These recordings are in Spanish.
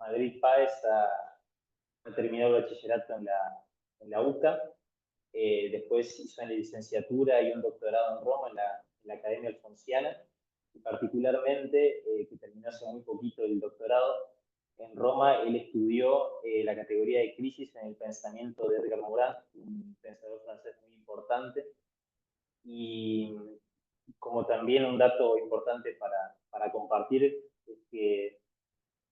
Madrid Páez ha terminado el bachillerato en la UCA. Después hizo una licenciatura y un doctorado en Roma, en la Academia Alfonsiana, y particularmente, que terminó hace muy poquito el doctorado, en Roma él estudió la categoría de crisis en el pensamiento de Edgar Morin, un pensador francés muy importante, y como también un dato importante para compartir es que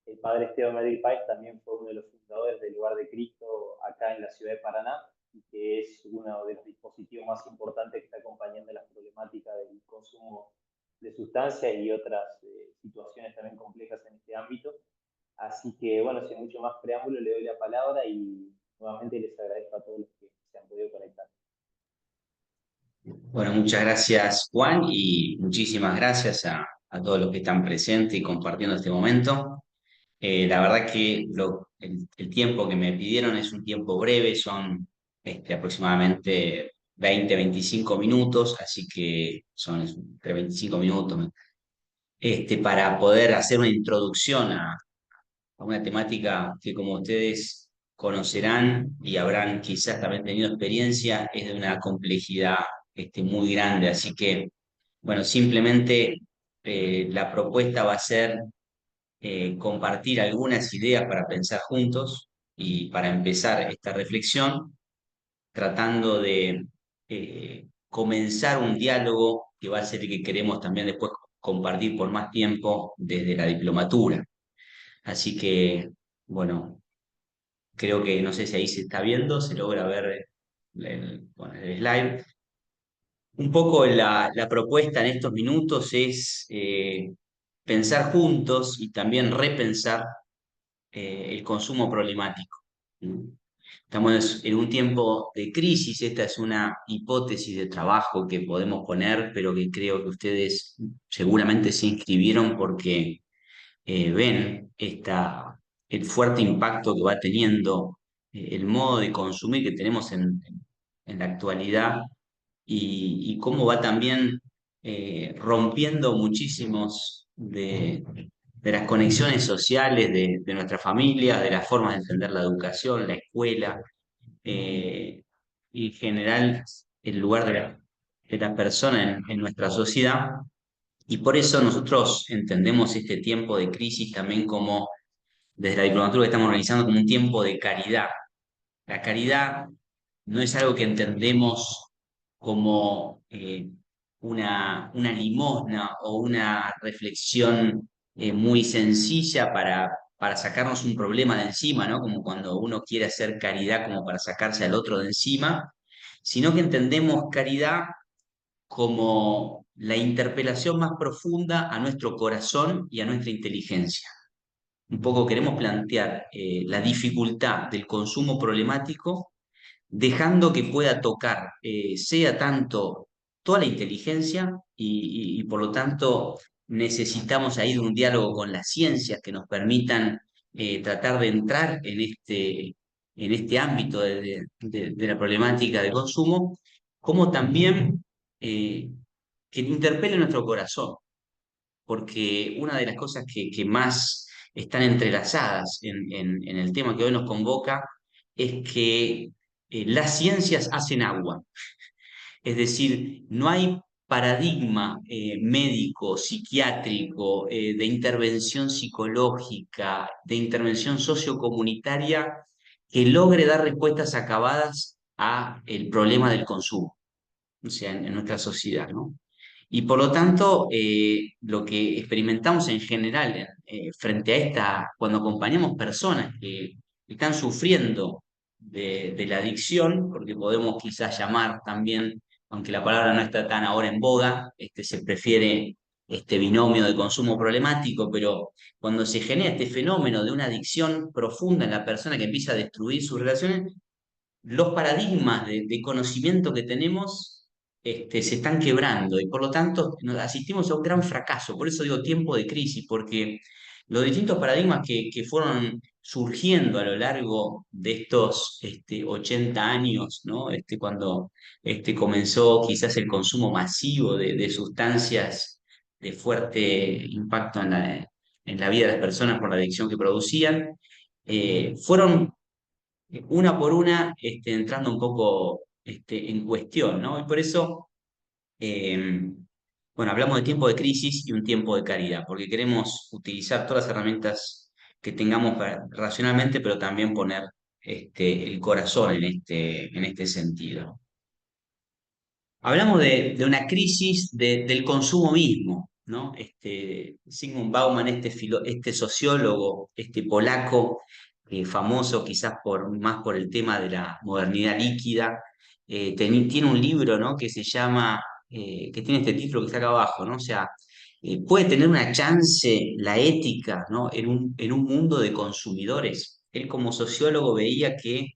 el padre Esteban Madrid Páez también fue uno de los fundadores del Lugar de Cristo acá en la ciudad de Paraná, y que es uno de los dispositivos más importantes que está acompañando las problemáticas del consumo de sustancias y otras situaciones también complejas en este ámbito. Así que, bueno, sin mucho más preámbulo, le doy la palabra y nuevamente les agradezco a todos los que se han podido conectar. Bueno, muchas gracias Juan y muchísimas gracias a todos los que están presentes y compartiendo este momento. La verdad que el tiempo que me pidieron es un tiempo breve, son aproximadamente 25 minutos, así que son entre 25 minutos para poder hacer una introducción a una temática que, como ustedes conocerán y habrán quizás también tenido experiencia, es de una complejidad muy grande. Así que, bueno, simplemente la propuesta va a ser compartir algunas ideas para pensar juntos y para empezar esta reflexión, tratando de comenzar un diálogo que va a ser el que queremos también después compartir por más tiempo desde la diplomatura. Así que, bueno, creo que no sé si ahí se está viendo, se logra ver bueno, el slide. Un poco la propuesta en estos minutos es pensar juntos y también repensar el consumo problemático. ¿No? Estamos en un tiempo de crisis, esta es una hipótesis de trabajo que podemos poner, pero que creo que ustedes seguramente se inscribieron porque ven el fuerte impacto que va teniendo el modo de consumir que tenemos en la actualidad y cómo va también rompiendo muchísimos de las conexiones sociales de nuestra familia, de las formas de entender la educación, la escuela, y en general el lugar de la persona en nuestra sociedad. Y por eso nosotros entendemos este tiempo de crisis también como, desde la diplomatura que estamos organizando, como un tiempo de caridad. La caridad no es algo que entendemos como una limosna o una reflexión muy sencilla para sacarnos un problema de encima, ¿no? Como cuando uno quiere hacer caridad como para sacarse al otro de encima, sino que entendemos caridad como la interpelación más profunda a nuestro corazón y a nuestra inteligencia. Un poco queremos plantear la dificultad del consumo problemático, dejando que pueda tocar, sea tanto toda la inteligencia y por lo tanto necesitamos ahí de un diálogo con las ciencias que nos permitan tratar de entrar en este ámbito de la problemática de consumo, como también eh, que interpele nuestro corazón, porque una de las cosas que más están entrelazadas en el tema que hoy nos convoca es que las ciencias hacen agua. Es decir, no hay paradigma médico, psiquiátrico, de intervención psicológica, de intervención sociocomunitaria que logre dar respuestas acabadas a el problema del consumo, o sea, en nuestra sociedad, ¿no? Y por lo tanto, lo que experimentamos en general frente a cuando acompañamos personas que están sufriendo de la adicción, porque podemos quizás llamar también, aunque la palabra no está tan ahora en boga, se prefiere este binomio de consumo problemático, pero cuando se genera este fenómeno de una adicción profunda en la persona que empieza a destruir sus relaciones, los paradigmas de conocimiento que tenemos se están quebrando y por lo tanto nos asistimos a un gran fracaso. Por eso digo tiempo de crisis, porque los distintos paradigmas que fueron surgiendo a lo largo de estos 80 años, ¿no? Cuando comenzó quizás el consumo masivo de sustancias de fuerte impacto en la vida de las personas por la adicción que producían, fueron una por una entrando un poco en cuestión, ¿no? Y por eso, eh, bueno, hablamos de tiempo de crisis y un tiempo de caridad, porque queremos utilizar todas las herramientas que tengamos racionalmente, pero también poner el corazón en este sentido. Hablamos de una crisis del consumo mismo, ¿no? Zygmunt Bauman, este sociólogo, este polaco, famoso quizás más por el tema de la modernidad líquida, tiene un libro, ¿no? Que se llama, que tiene este título que está acá abajo, ¿no? O sea, puede tener una chance la ética, ¿no? En un mundo de consumidores. Él como sociólogo veía que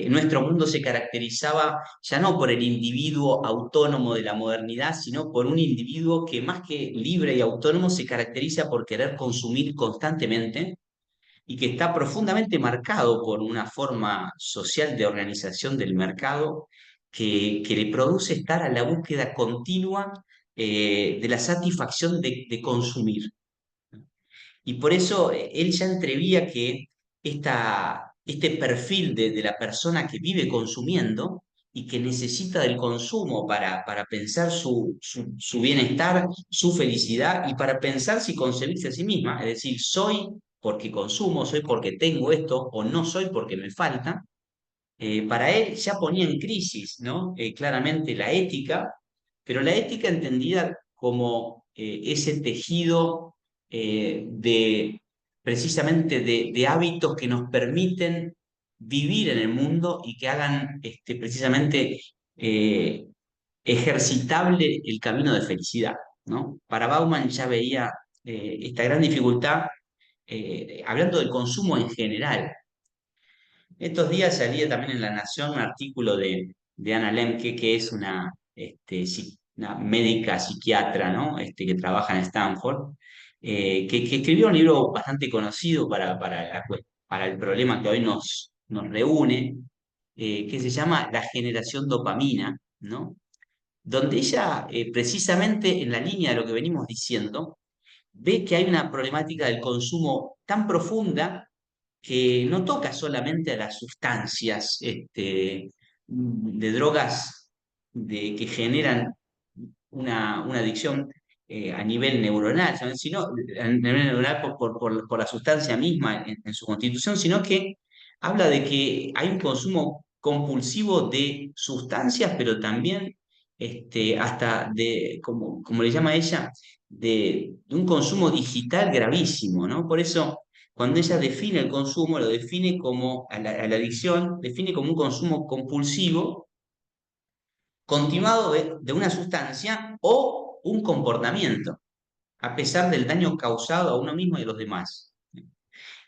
nuestro mundo se caracterizaba ya no por el individuo autónomo de la modernidad, sino por un individuo que más que libre y autónomo se caracteriza por querer consumir constantemente y que está profundamente marcado por una forma social de organización del mercado que le produce estar a la búsqueda continua de la satisfacción de consumir. Y por eso él ya entrevía que este perfil de la persona que vive consumiendo y que necesita del consumo para pensar su bienestar, su felicidad y para pensar si concebirse a sí misma, es decir, soy porque consumo, soy porque tengo esto o no soy porque me falta, para él ya ponía en crisis, ¿no? Claramente la ética, pero la ética entendida como ese tejido precisamente de hábitos que nos permiten vivir en el mundo y que hagan precisamente eh, ejercitable el camino de felicidad, ¿no? Para Bauman ya veía esta gran dificultad, hablando del consumo en general. Estos días salía también en La Nación un artículo de Ana Lemke, que es una médica psiquiatra, ¿no? Que trabaja en Stanford, que escribió un libro bastante conocido para el problema que hoy nos reúne, que se llama La generación dopamina, ¿no? Donde ella, precisamente en la línea de lo que venimos diciendo, ve que hay una problemática del consumo tan profunda que no toca solamente a las sustancias de drogas que generan una adicción a nivel neuronal, sino a nivel neuronal por la sustancia misma en su constitución, sino que habla de que hay un consumo compulsivo de sustancias, pero también hasta como le llama ella, de un consumo digital gravísimo, ¿no? Por eso, cuando ella define el consumo, lo define como, a la adicción, define como un consumo compulsivo continuado de una sustancia o un comportamiento, a pesar del daño causado a uno mismo y a los demás.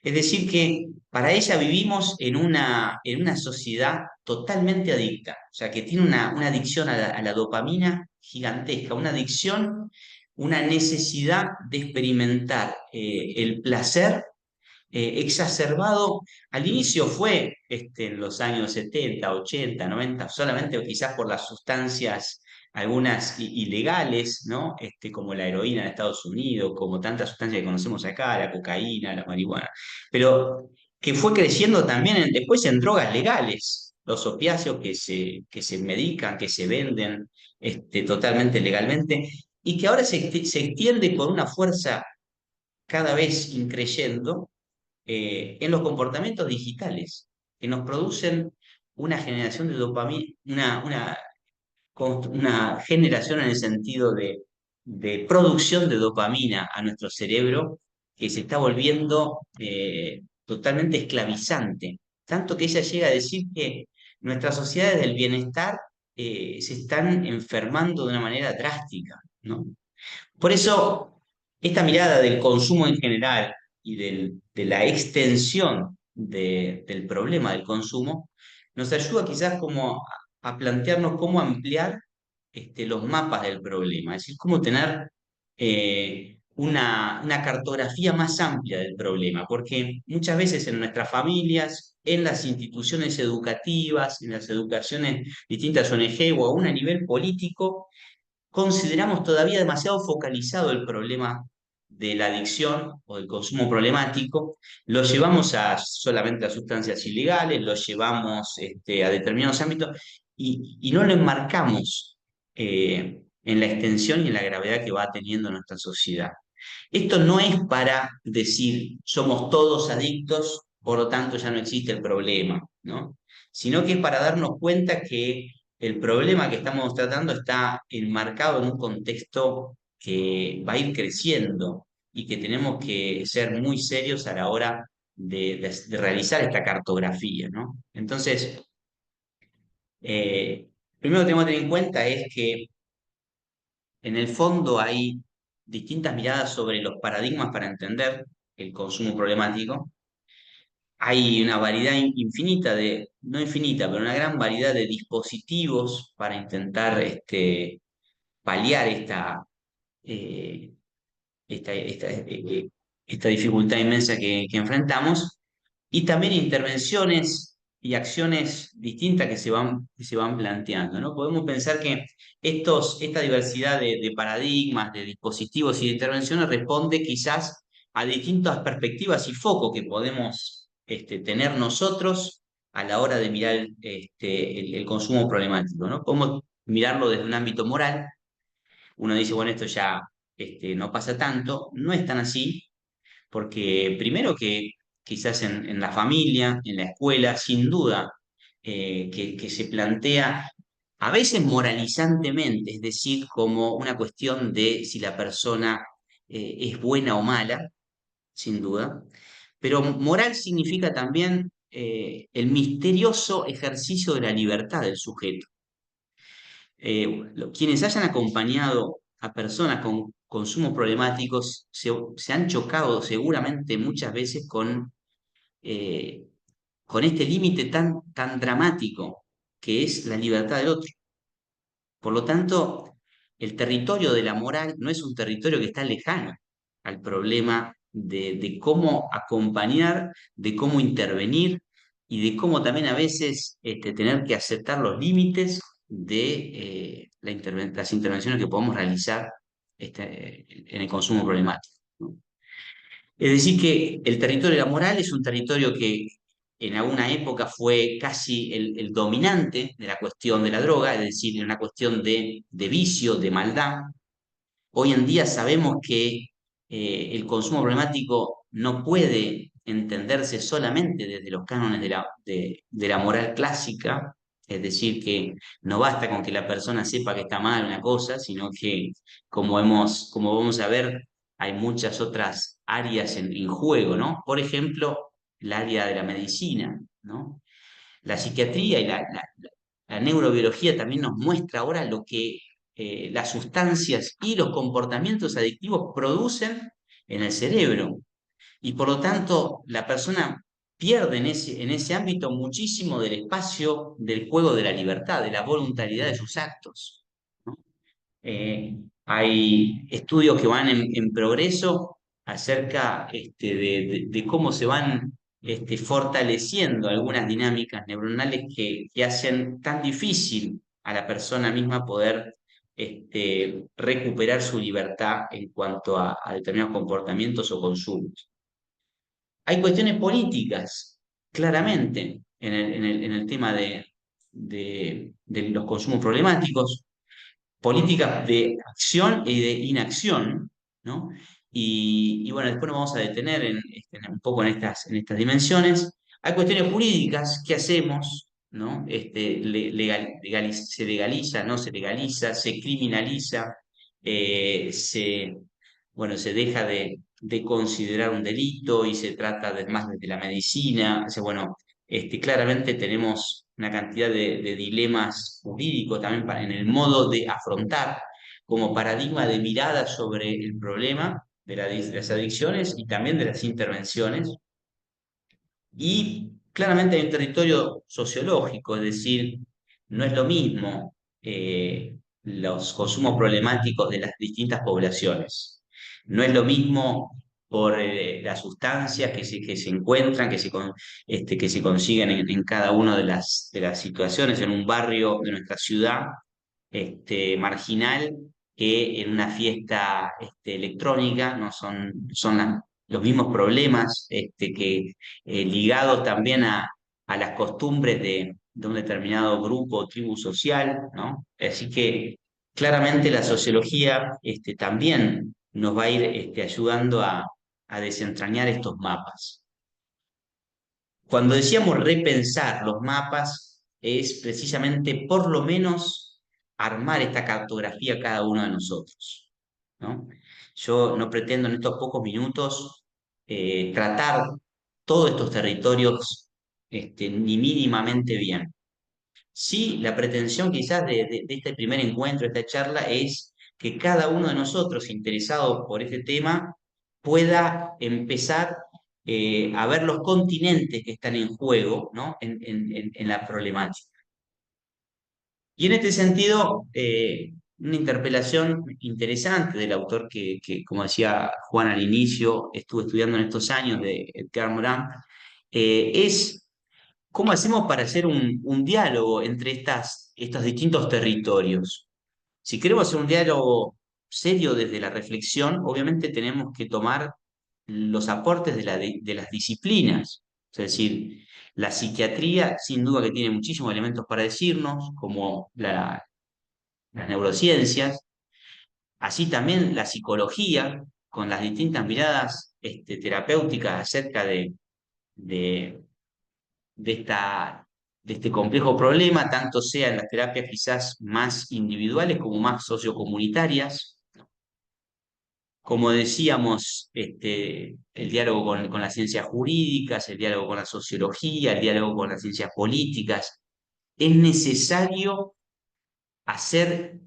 Es decir, que para ella vivimos en una sociedad totalmente adicta, o sea, que tiene una adicción a la dopamina gigantesca, una adicción, una necesidad de experimentar el placer exacerbado. Al inicio fue en los años 70, 80, 90, solamente o quizás por las sustancias, algunas ilegales, ¿no? Como la heroína en Estados Unidos, como tantas sustancias que conocemos acá, la cocaína, la marihuana, pero que fue creciendo también después en drogas legales, los opiáceos que se medican, que se venden totalmente legalmente, y que ahora se extiende con una fuerza cada vez increyendo en los comportamientos digitales, que nos producen una generación de dopamina, una generación en el sentido de producción de dopamina a nuestro cerebro que se está volviendo totalmente esclavizante. Tanto que ella llega a decir que nuestras sociedades del bienestar se están enfermando de una manera drástica, ¿no? Por eso, esta mirada del consumo en general y de la extensión del problema del consumo nos ayuda quizás como a plantearnos cómo ampliar los mapas del problema, es decir, cómo tener una cartografía más amplia del problema, porque muchas veces en nuestras familias, en las instituciones educativas, en las educaciones distintas ONG o aún a nivel político, consideramos todavía demasiado focalizado el problema de la adicción o del consumo problemático, lo llevamos solamente a sustancias ilegales, lo llevamos a determinados ámbitos y no lo enmarcamos en la extensión y en la gravedad que va teniendo nuestra sociedad. Esto no es para decir somos todos adictos, por lo tanto ya no existe el problema, ¿no? Sino que es para darnos cuenta que el problema que estamos tratando está enmarcado en un contexto que va a ir creciendo y que tenemos que ser muy serios a la hora de realizar esta cartografía, ¿no? Entonces, primero que tenemos que tener en cuenta es que en el fondo hay distintas miradas sobre los paradigmas para entender el consumo problemático. Hay una variedad infinita no infinita, pero una gran variedad de dispositivos para intentar paliar eh, esta, esta, eh, eh, esta dificultad inmensa que enfrentamos, y también intervenciones y acciones distintas que se van planteando, ¿no? Podemos pensar que esta diversidad de paradigmas, de dispositivos y de intervenciones responde quizás a distintas perspectivas y focos que podemos tener nosotros a la hora de mirar el consumo problemático, ¿no? Podemos mirarlo desde un ámbito moral. Uno dice, bueno, esto ya no pasa tanto, no es tan así, porque primero que quizás en la familia, en la escuela, sin duda, que se plantea a veces moralizantemente, es decir, como una cuestión de si la persona es buena o mala, sin duda, pero moral significa también el misterioso ejercicio de la libertad del sujeto. Quienes hayan acompañado a personas con consumos problemáticos se han chocado seguramente muchas veces eh, con este límite tan dramático que es la libertad del otro. Por lo tanto, el territorio de la moral no es un territorio que está lejano al problema de cómo acompañar, de cómo intervenir y de cómo también a veces tener que aceptar los límites de las intervenciones que podemos realizar en el consumo problemático, ¿no? Es decir, que el territorio de la moral es un territorio que en alguna época fue casi el dominante de la cuestión de la droga, es decir, una cuestión de vicio, de maldad. Hoy en día sabemos que el consumo problemático no puede entenderse solamente desde los cánones de la moral clásica, es decir, que no basta con que la persona sepa que está mal una cosa, sino que, como vamos a ver, hay muchas otras áreas en juego, ¿no? Por ejemplo, el área de la medicina, ¿no? La psiquiatría y la neurobiología también nos muestra ahora lo que las sustancias y los comportamientos adictivos producen en el cerebro. Y por lo tanto, la persona pierde en ese ámbito muchísimo del espacio del juego de la libertad, de la voluntariedad de sus actos, ¿no? Hay estudios que van en progreso acerca de cómo se van fortaleciendo algunas dinámicas neuronales que hacen tan difícil a la persona misma poder recuperar su libertad en cuanto a determinados comportamientos o consumos. Hay cuestiones políticas, claramente, en el tema de los consumos problemáticos, políticas de acción y de inacción, ¿no? Y bueno, después nos vamos a detener un poco en estas dimensiones. Hay cuestiones jurídicas, ¿qué hacemos? ¿No? Se legaliza, no se legaliza, se criminaliza, bueno, se deja de considerar un delito y se trata más desde la medicina. O sea, bueno, claramente tenemos una cantidad de dilemas jurídicos también en el modo de afrontar como paradigma de mirada sobre el problema de las adicciones y también de las intervenciones. Y claramente hay un territorio sociológico, es decir, no es lo mismo los consumos problemáticos de las distintas poblaciones. No es lo mismo por las sustancias que se encuentran, que se consiguen en cada una de las situaciones, en un barrio de nuestra ciudad marginal, que en una fiesta electrónica, ¿no? Son los mismos problemas que ligados también a las costumbres de un determinado grupo o tribu social, ¿no? Así que claramente la sociología también nos va a ir ayudando a desentrañar estos mapas. Cuando decíamos repensar los mapas, es precisamente por lo menos armar esta cartografía cada uno de nosotros, ¿no? Yo no pretendo en estos pocos minutos tratar todos estos territorios ni mínimamente bien. Sí, la pretensión quizás de este primer encuentro, de esta charla, es que cada uno de nosotros interesado por este tema pueda empezar a ver los continentes que están en juego, ¿no? En la problemática. Y en este sentido, una interpelación interesante del autor como decía Juan al inicio, estuve estudiando en estos años de Edgar Morin, es ¿cómo hacemos para hacer un diálogo entre estos distintos territorios? Si queremos hacer un diálogo serio desde la reflexión, obviamente tenemos que tomar los aportes de las disciplinas. Es decir, la psiquiatría sin duda que tiene muchísimos elementos para decirnos, como las neurociencias, así también la psicología, con las distintas miradas terapéuticas acerca de de, esta, de este complejo problema, tanto sea en las terapias quizás más individuales como más sociocomunitarias. Como decíamos, el diálogo con las ciencias jurídicas, el diálogo con la sociología, el diálogo con las ciencias políticas. Es necesario hacer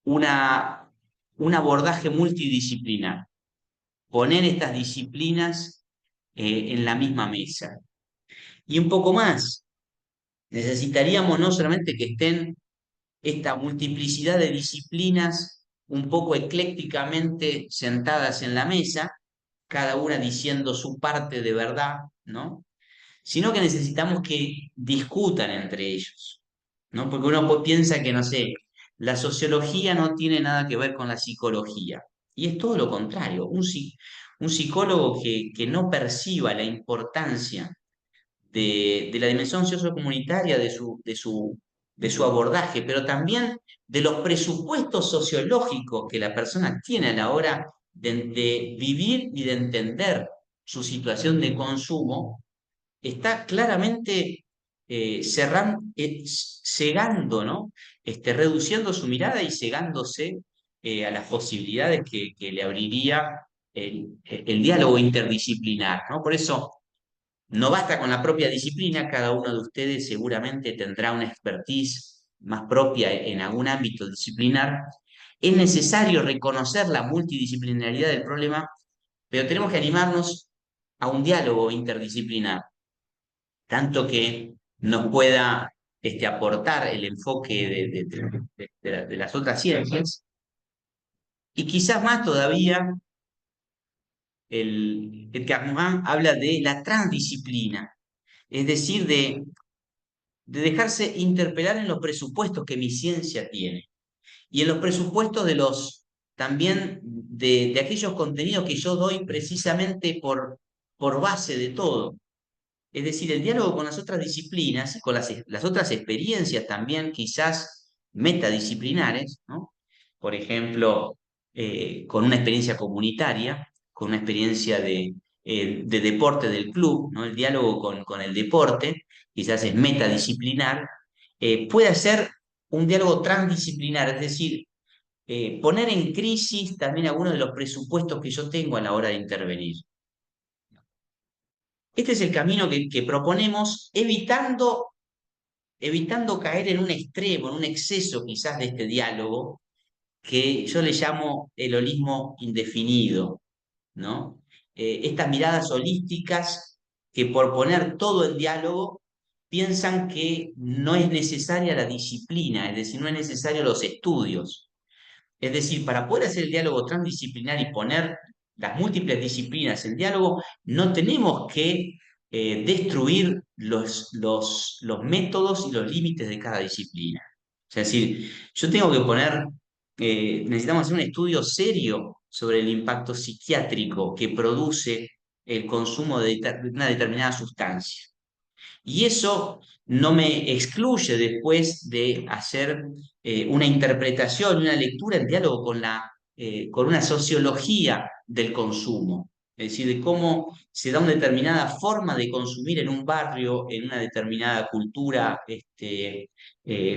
una, un abordaje multidisciplinar, poner estas disciplinas en la misma mesa. Y un poco más, necesitaríamos no solamente que estén esta multiplicidad de disciplinas un poco eclécticamente sentadas en la mesa, cada una diciendo su parte de verdad, ¿no? Sino que necesitamos que discutan entre ellos, ¿no? Porque uno piensa que, no sé, la sociología no tiene nada que ver con la psicología, y es todo lo contrario. Un psicólogo que no perciba la importancia de la dimensión sociocomunitaria de su abordaje, pero también de los presupuestos sociológicos que la persona tiene a la hora de vivir y de entender su situación de consumo, está claramente cegando, ¿no? Reduciendo su mirada y cegándose a las posibilidades que le abriría el diálogo interdisciplinar, ¿no? Por eso no basta con la propia disciplina, cada uno de ustedes seguramente tendrá una expertise más propia en algún ámbito disciplinar. Es necesario reconocer la multidisciplinaridad del problema, pero tenemos que animarnos a un diálogo interdisciplinar, tanto que nos pueda aportar el enfoque de las otras ciencias, y quizás más todavía, el Carnot habla de la transdisciplina, es decir, de dejarse interpelar en los presupuestos que mi ciencia tiene y en los presupuestos también de aquellos contenidos que yo doy precisamente por base de todo. Es decir, el diálogo con las otras disciplinas y con las otras experiencias también quizás metadisciplinares, ¿no? Por ejemplo, con una experiencia comunitaria, con una experiencia de deporte del club, ¿no? El diálogo con el deporte, quizás es metadisciplinar, puede ser un diálogo transdisciplinar, es decir, poner en crisis también algunos de los presupuestos que yo tengo a la hora de intervenir. Este es el camino que proponemos, evitando caer en un extremo, en un exceso quizás de este diálogo, que yo le llamo el holismo indefinido, ¿no? Estas miradas holísticas que por poner todo en diálogo piensan que no es necesaria la disciplina, es decir, no es necesario los estudios. Es decir, para poder hacer el diálogo transdisciplinar y poner las múltiples disciplinas en diálogo, no tenemos que destruir los métodos y los límites de cada disciplina. Es decir, yo tengo que poner necesitamos hacer un estudio serio sobre el impacto psiquiátrico que produce el consumo de una determinada sustancia. Y eso no me excluye después de hacer una interpretación, una lectura en diálogo con una sociología del consumo. Es decir, de cómo se da una determinada forma de consumir en un barrio, en una determinada cultura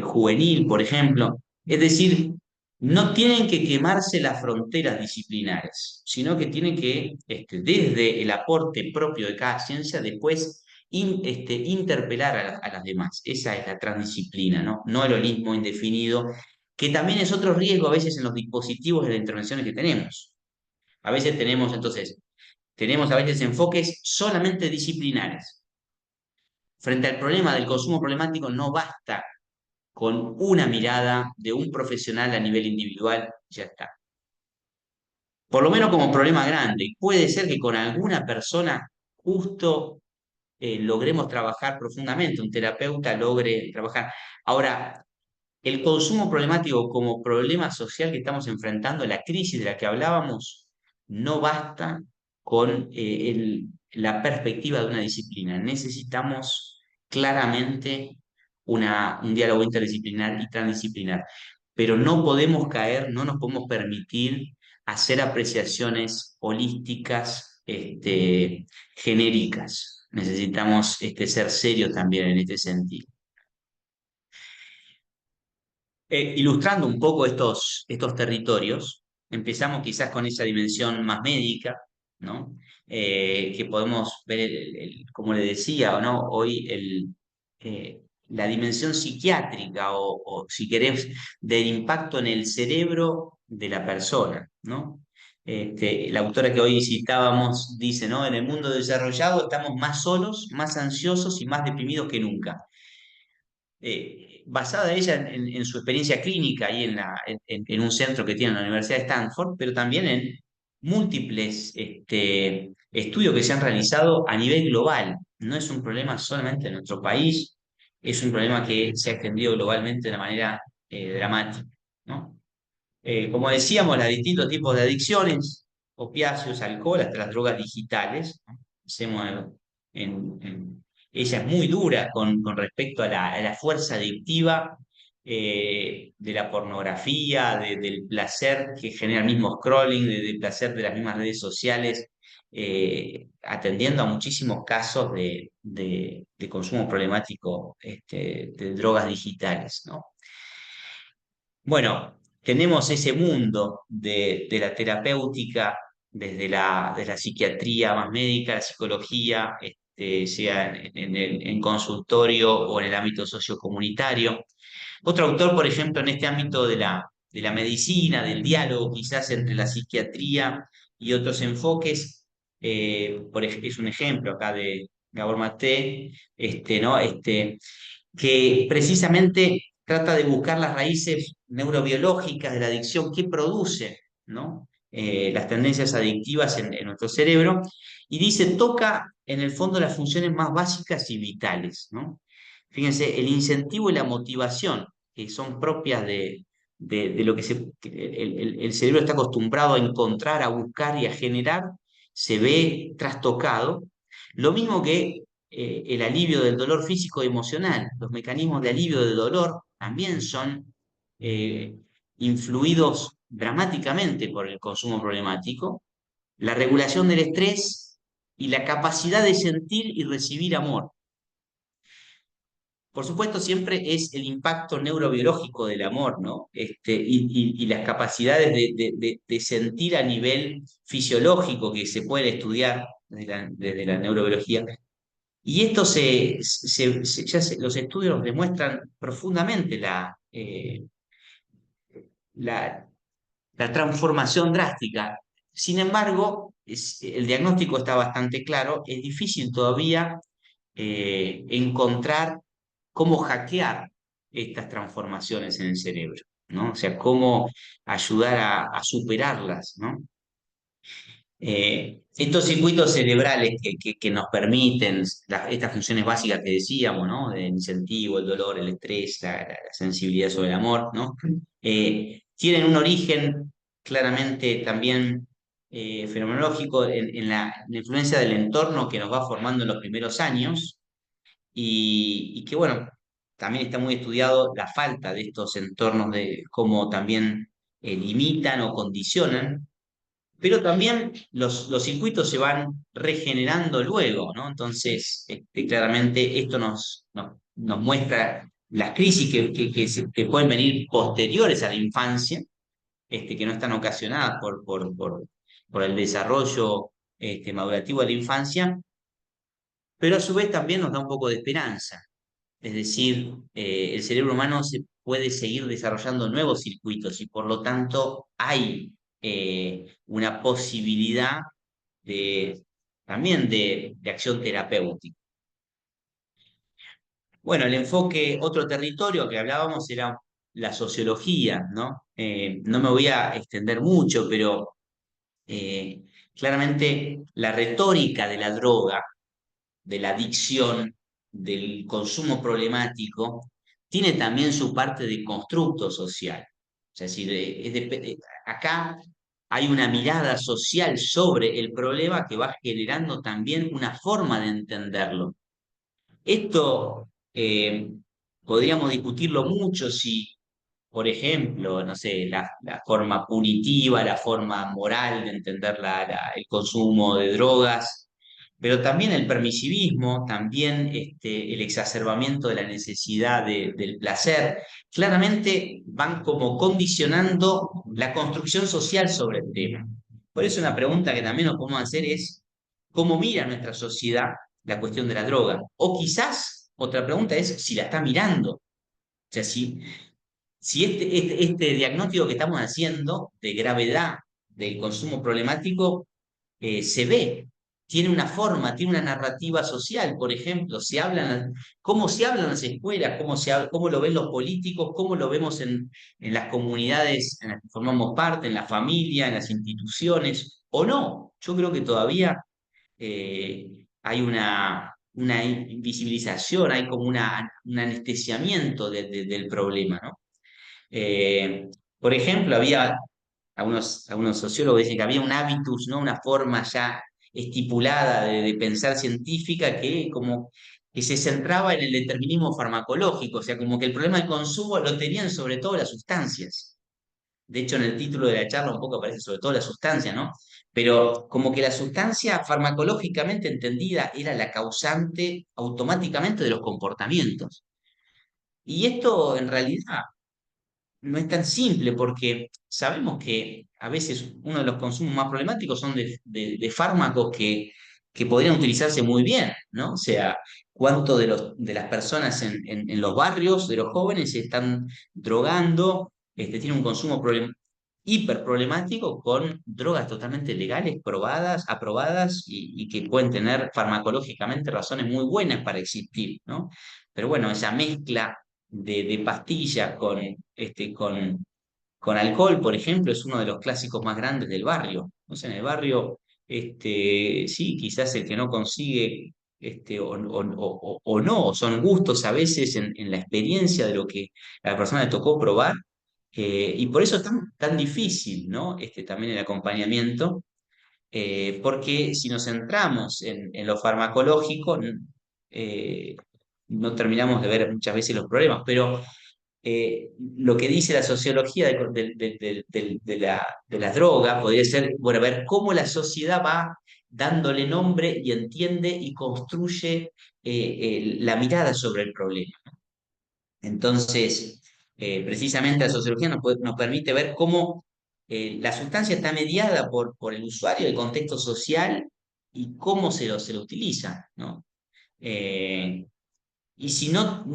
juvenil, por ejemplo. Es decir, no tienen que quemarse las fronteras disciplinares, sino que tienen que, desde el aporte propio de cada ciencia, después interpelar a las demás. Esa es la transdisciplina, ¿no? No el holismo indefinido, que también es otro riesgo a veces en los dispositivos de las intervenciones que tenemos. A veces tenemos a veces enfoques solamente disciplinares. Frente al problema del consumo problemático no basta con una mirada de un profesional a nivel individual, ya está. Por lo menos como problema grande. Puede ser que con alguna persona justo logremos trabajar profundamente, un terapeuta logre trabajar. Ahora, el consumo problemático como problema social que estamos enfrentando, la crisis de la que hablábamos, no basta con la perspectiva de una disciplina. Necesitamos claramente un diálogo interdisciplinar y transdisciplinar, pero no podemos caer, no nos podemos permitir hacer apreciaciones holísticas, genéricas. Necesitamos ser serios también en este sentido. Ilustrando un poco estos territorios, empezamos quizás con esa dimensión más médica, ¿no? Que podemos ver, como le decía, ¿o no? Hoy la dimensión psiquiátrica o, si querés, del impacto en el cerebro de la persona, ¿no? La autora que hoy citábamos dice, ¿no? En el mundo desarrollado estamos más solos, más ansiosos y más deprimidos que nunca. Basada ella en su experiencia clínica y en un centro que tiene en la Universidad de Stanford, pero también en múltiples estudios que se han realizado a nivel global. No es un problema solamente en nuestro país, es un problema que se ha extendido globalmente de una manera dramática, ¿no? Como decíamos, los distintos tipos de adicciones, opiáceos, alcohol, hasta las drogas digitales, ¿no? Hacemos ella es muy dura con respecto a la fuerza adictiva de la pornografía, del placer que genera el mismo scrolling, del placer de las mismas redes sociales, atendiendo a muchísimos casos de consumo problemático de drogas digitales, ¿no? Bueno, tenemos ese mundo de la terapéutica desde la psiquiatría más médica, la psicología, sea en consultorio o en el ámbito sociocomunitario. Otro autor, por ejemplo, en este ámbito de la medicina, del diálogo quizás entre la psiquiatría y otros enfoques, es un ejemplo acá de Gabor Maté, ¿no? Que precisamente trata de buscar las raíces neurobiológicas de la adicción, qué produce, ¿no? Las tendencias adictivas en nuestro cerebro, y dice, toca en el fondo las funciones más básicas y vitales, ¿no? Fíjense, el incentivo y la motivación, que son propias de lo que el cerebro está acostumbrado a encontrar, a buscar y a generar, se ve trastocado. Lo mismo que el alivio del dolor físico y emocional. Los mecanismos de alivio del dolor también son eh, influidos dramáticamente por el consumo problemático. La regulación del estrés y la capacidad de sentir y recibir amor. Por supuesto, siempre es el impacto neurobiológico del amor, ¿no? Y las capacidades de sentir a nivel fisiológico que se puede estudiar desde la neurobiología. Y esto los estudios demuestran profundamente la, la transformación drástica. Sin embargo, el diagnóstico está bastante claro, es difícil todavía encontrar cómo hackear estas transformaciones en el cerebro, ¿no? O sea, cómo ayudar a superarlas, ¿no? Estos circuitos cerebrales que nos permiten estas funciones básicas que decíamos, ¿no? El incentivo, el dolor, el estrés, la sensibilidad sobre el amor, ¿no? tienen un origen claramente también fenomenológico en la influencia del entorno que nos va formando en los primeros años y que, bueno, también está muy estudiado la falta de estos entornos, de cómo también limitan o condicionan, pero también los circuitos se van regenerando luego, ¿no? Entonces, claramente esto nos muestra las crisis que pueden venir posteriores a la infancia, que no están ocasionadas por el desarrollo madurativo de la infancia, pero a su vez también nos da un poco de esperanza. Es decir, el cerebro humano se puede seguir desarrollando nuevos circuitos y por lo tanto hay una posibilidad de, también de acción terapéutica. Bueno, el enfoque, otro territorio que hablábamos era la sociología, ¿no? No me voy a extender mucho, pero eh, claramente la retórica de la droga, de la adicción, del consumo problemático, tiene también su parte de constructo social. Es decir, acá hay una mirada social sobre el problema que va generando también una forma de entenderlo. Esto podríamos discutirlo mucho si, por ejemplo, no sé, la forma punitiva, la forma moral de entender el consumo de drogas, pero también el permisivismo, también el exacerbamiento de la necesidad del placer, claramente van como condicionando la construcción social sobre el tema. Por eso una pregunta que también nos podemos hacer es, ¿cómo mira nuestra sociedad la cuestión de la droga? O quizás otra pregunta es si la está mirando. O sea, si este diagnóstico que estamos haciendo de gravedad del consumo problemático se ve, tiene una forma, tiene una narrativa social, por ejemplo, cómo se habla en las escuelas, cómo lo ven los políticos, cómo lo vemos en las comunidades en las que formamos parte, en la familia, en las instituciones, o no. Yo creo que todavía hay una invisibilización, hay como un anestesiamiento del problema, ¿no? Eh, por ejemplo, había algunos sociólogos dicen que había un hábitus, ¿no? Una forma ya estipulada de pensar científica que se centraba en el determinismo farmacológico, o sea, como que el problema del consumo lo tenían sobre todo las sustancias. De hecho, en el título de la charla un poco aparece sobre todo la sustancia, ¿no? Pero como que la sustancia farmacológicamente entendida era la causante automáticamente de los comportamientos. Y esto en realidad no es tan simple porque sabemos que a veces uno de los consumos más problemáticos son de fármacos que podrían utilizarse muy bien, ¿no? O sea, cuánto de las personas en los barrios, de los jóvenes, se están drogando, tienen un consumo hiper problemático con drogas totalmente legales, probadas, aprobadas y que pueden tener farmacológicamente razones muy buenas para existir, ¿no? Pero bueno, esa mezcla de pastillas con alcohol, por ejemplo, es uno de los clásicos más grandes del barrio. O sea, en el barrio, sí, quizás el que no consigue, o no, son gustos a veces en la experiencia de lo que a la persona le tocó probar, y por eso es tan difícil, ¿no? También el acompañamiento, porque si nos centramos en lo farmacológico, eh, no terminamos de ver muchas veces los problemas, pero lo que dice la sociología de la droga podría ser, bueno, ver cómo la sociedad va dándole nombre y entiende y construye la mirada sobre el problema. Entonces, precisamente la sociología nos permite ver cómo la sustancia está mediada por el usuario, el contexto social y cómo se lo utiliza, ¿no? Eh, y si nos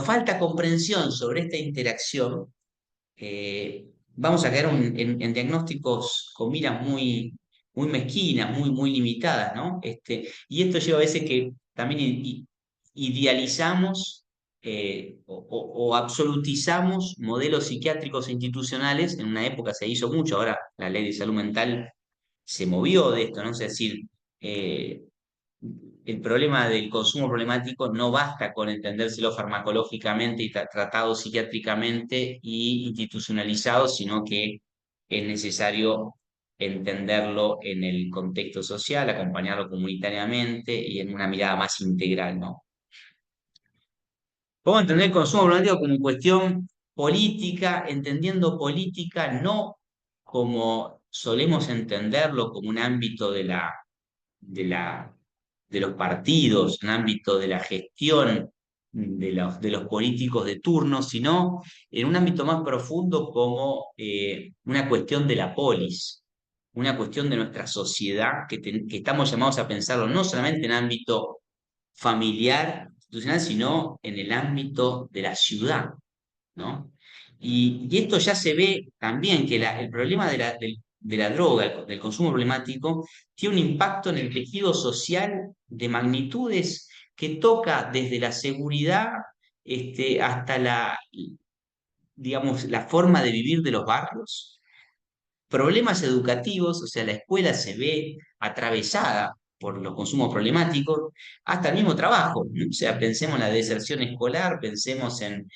falta comprensión sobre esta interacción, vamos a caer en diagnósticos con miras muy mezquinas, muy limitadas, ¿no? Y esto lleva a veces que también idealizamos o absolutizamos modelos psiquiátricos e institucionales. En una época se hizo mucho, ahora la ley de salud mental se movió de esto, ¿no? Es decir, el problema del consumo problemático no basta con entendérselo farmacológicamente y tratado psiquiátricamente y institucionalizado, sino que es necesario entenderlo en el contexto social, acompañarlo comunitariamente y en una mirada más integral, ¿no? Podemos entender el consumo problemático como cuestión política, entendiendo política no como solemos entenderlo, como un ámbito de la, de los partidos, un ámbito de la gestión de los políticos de turno, sino en un ámbito más profundo como una cuestión de la polis, una cuestión de nuestra sociedad que estamos llamados a pensarlo no solamente en ámbito familiar, institucional, sino en el ámbito de la ciudad, ¿no? Y esto ya se ve también que el problema de la droga, del consumo problemático, tiene un impacto en el tejido social de magnitudes que toca desde la seguridad hasta digamos, la forma de vivir de los barrios, problemas educativos, o sea, la escuela se ve atravesada por los consumos problemáticos, hasta el mismo trabajo, ¿no? O sea, pensemos en la deserción escolar, pensemos en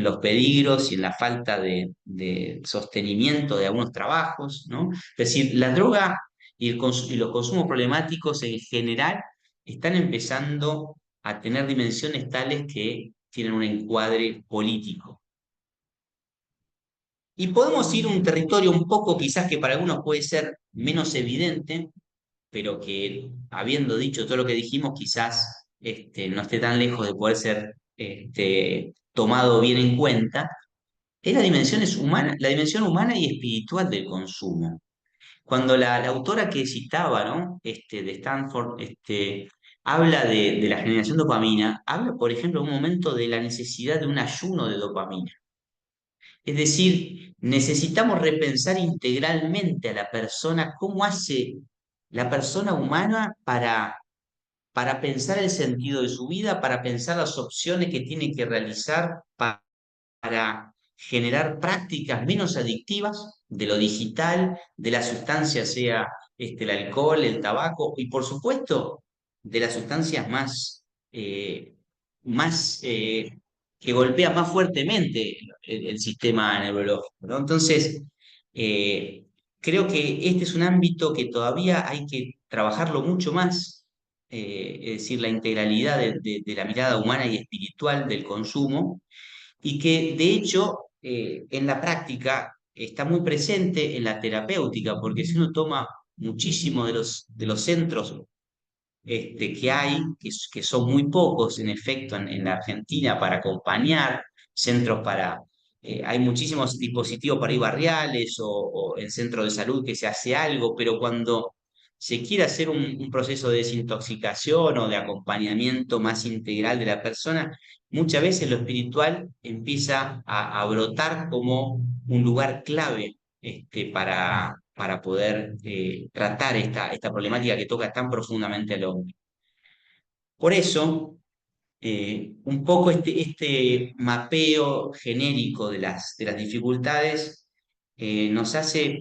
los peligros y en la falta de sostenimiento de algunos trabajos, ¿no? Es decir, la droga y los consumos problemáticos en general están empezando a tener dimensiones tales que tienen un encuadre político. Y podemos ir a un territorio un poco quizás que para algunos puede ser menos evidente, pero que habiendo dicho todo lo que dijimos, quizás no esté tan lejos de poder ser tomado bien en cuenta, es la dimensión humana y espiritual del consumo. Cuando la autora que citaba, ¿no? De Stanford, habla de la generación de dopamina, habla, por ejemplo, en un momento de la necesidad de un ayuno de dopamina. Es decir, necesitamos repensar integralmente a la persona, cómo hace la persona humana para pensar el sentido de su vida, para pensar las opciones que tiene que realizar para generar prácticas menos adictivas de lo digital, de la sustancia, sea el alcohol, el tabaco y por supuesto de las sustancias más que golpean más fuertemente el sistema neurológico, ¿no? Entonces, eh, creo que este es un ámbito que todavía hay que trabajarlo mucho más, es decir, la integralidad de la mirada humana y espiritual del consumo y que de hecho en la práctica está muy presente en la terapéutica, porque si uno toma muchísimo de los centros que hay, que son muy pocos en efecto en la Argentina para acompañar, centros para, hay muchísimos dispositivos para ir barriales o en centros de salud que se hace algo, pero cuando se quiere hacer un proceso de desintoxicación o de acompañamiento más integral de la persona, muchas veces lo espiritual empieza a brotar como un lugar clave para poder tratar esta problemática que toca tan profundamente al hombre. Por eso, un poco este mapeo genérico de las dificultades nos hace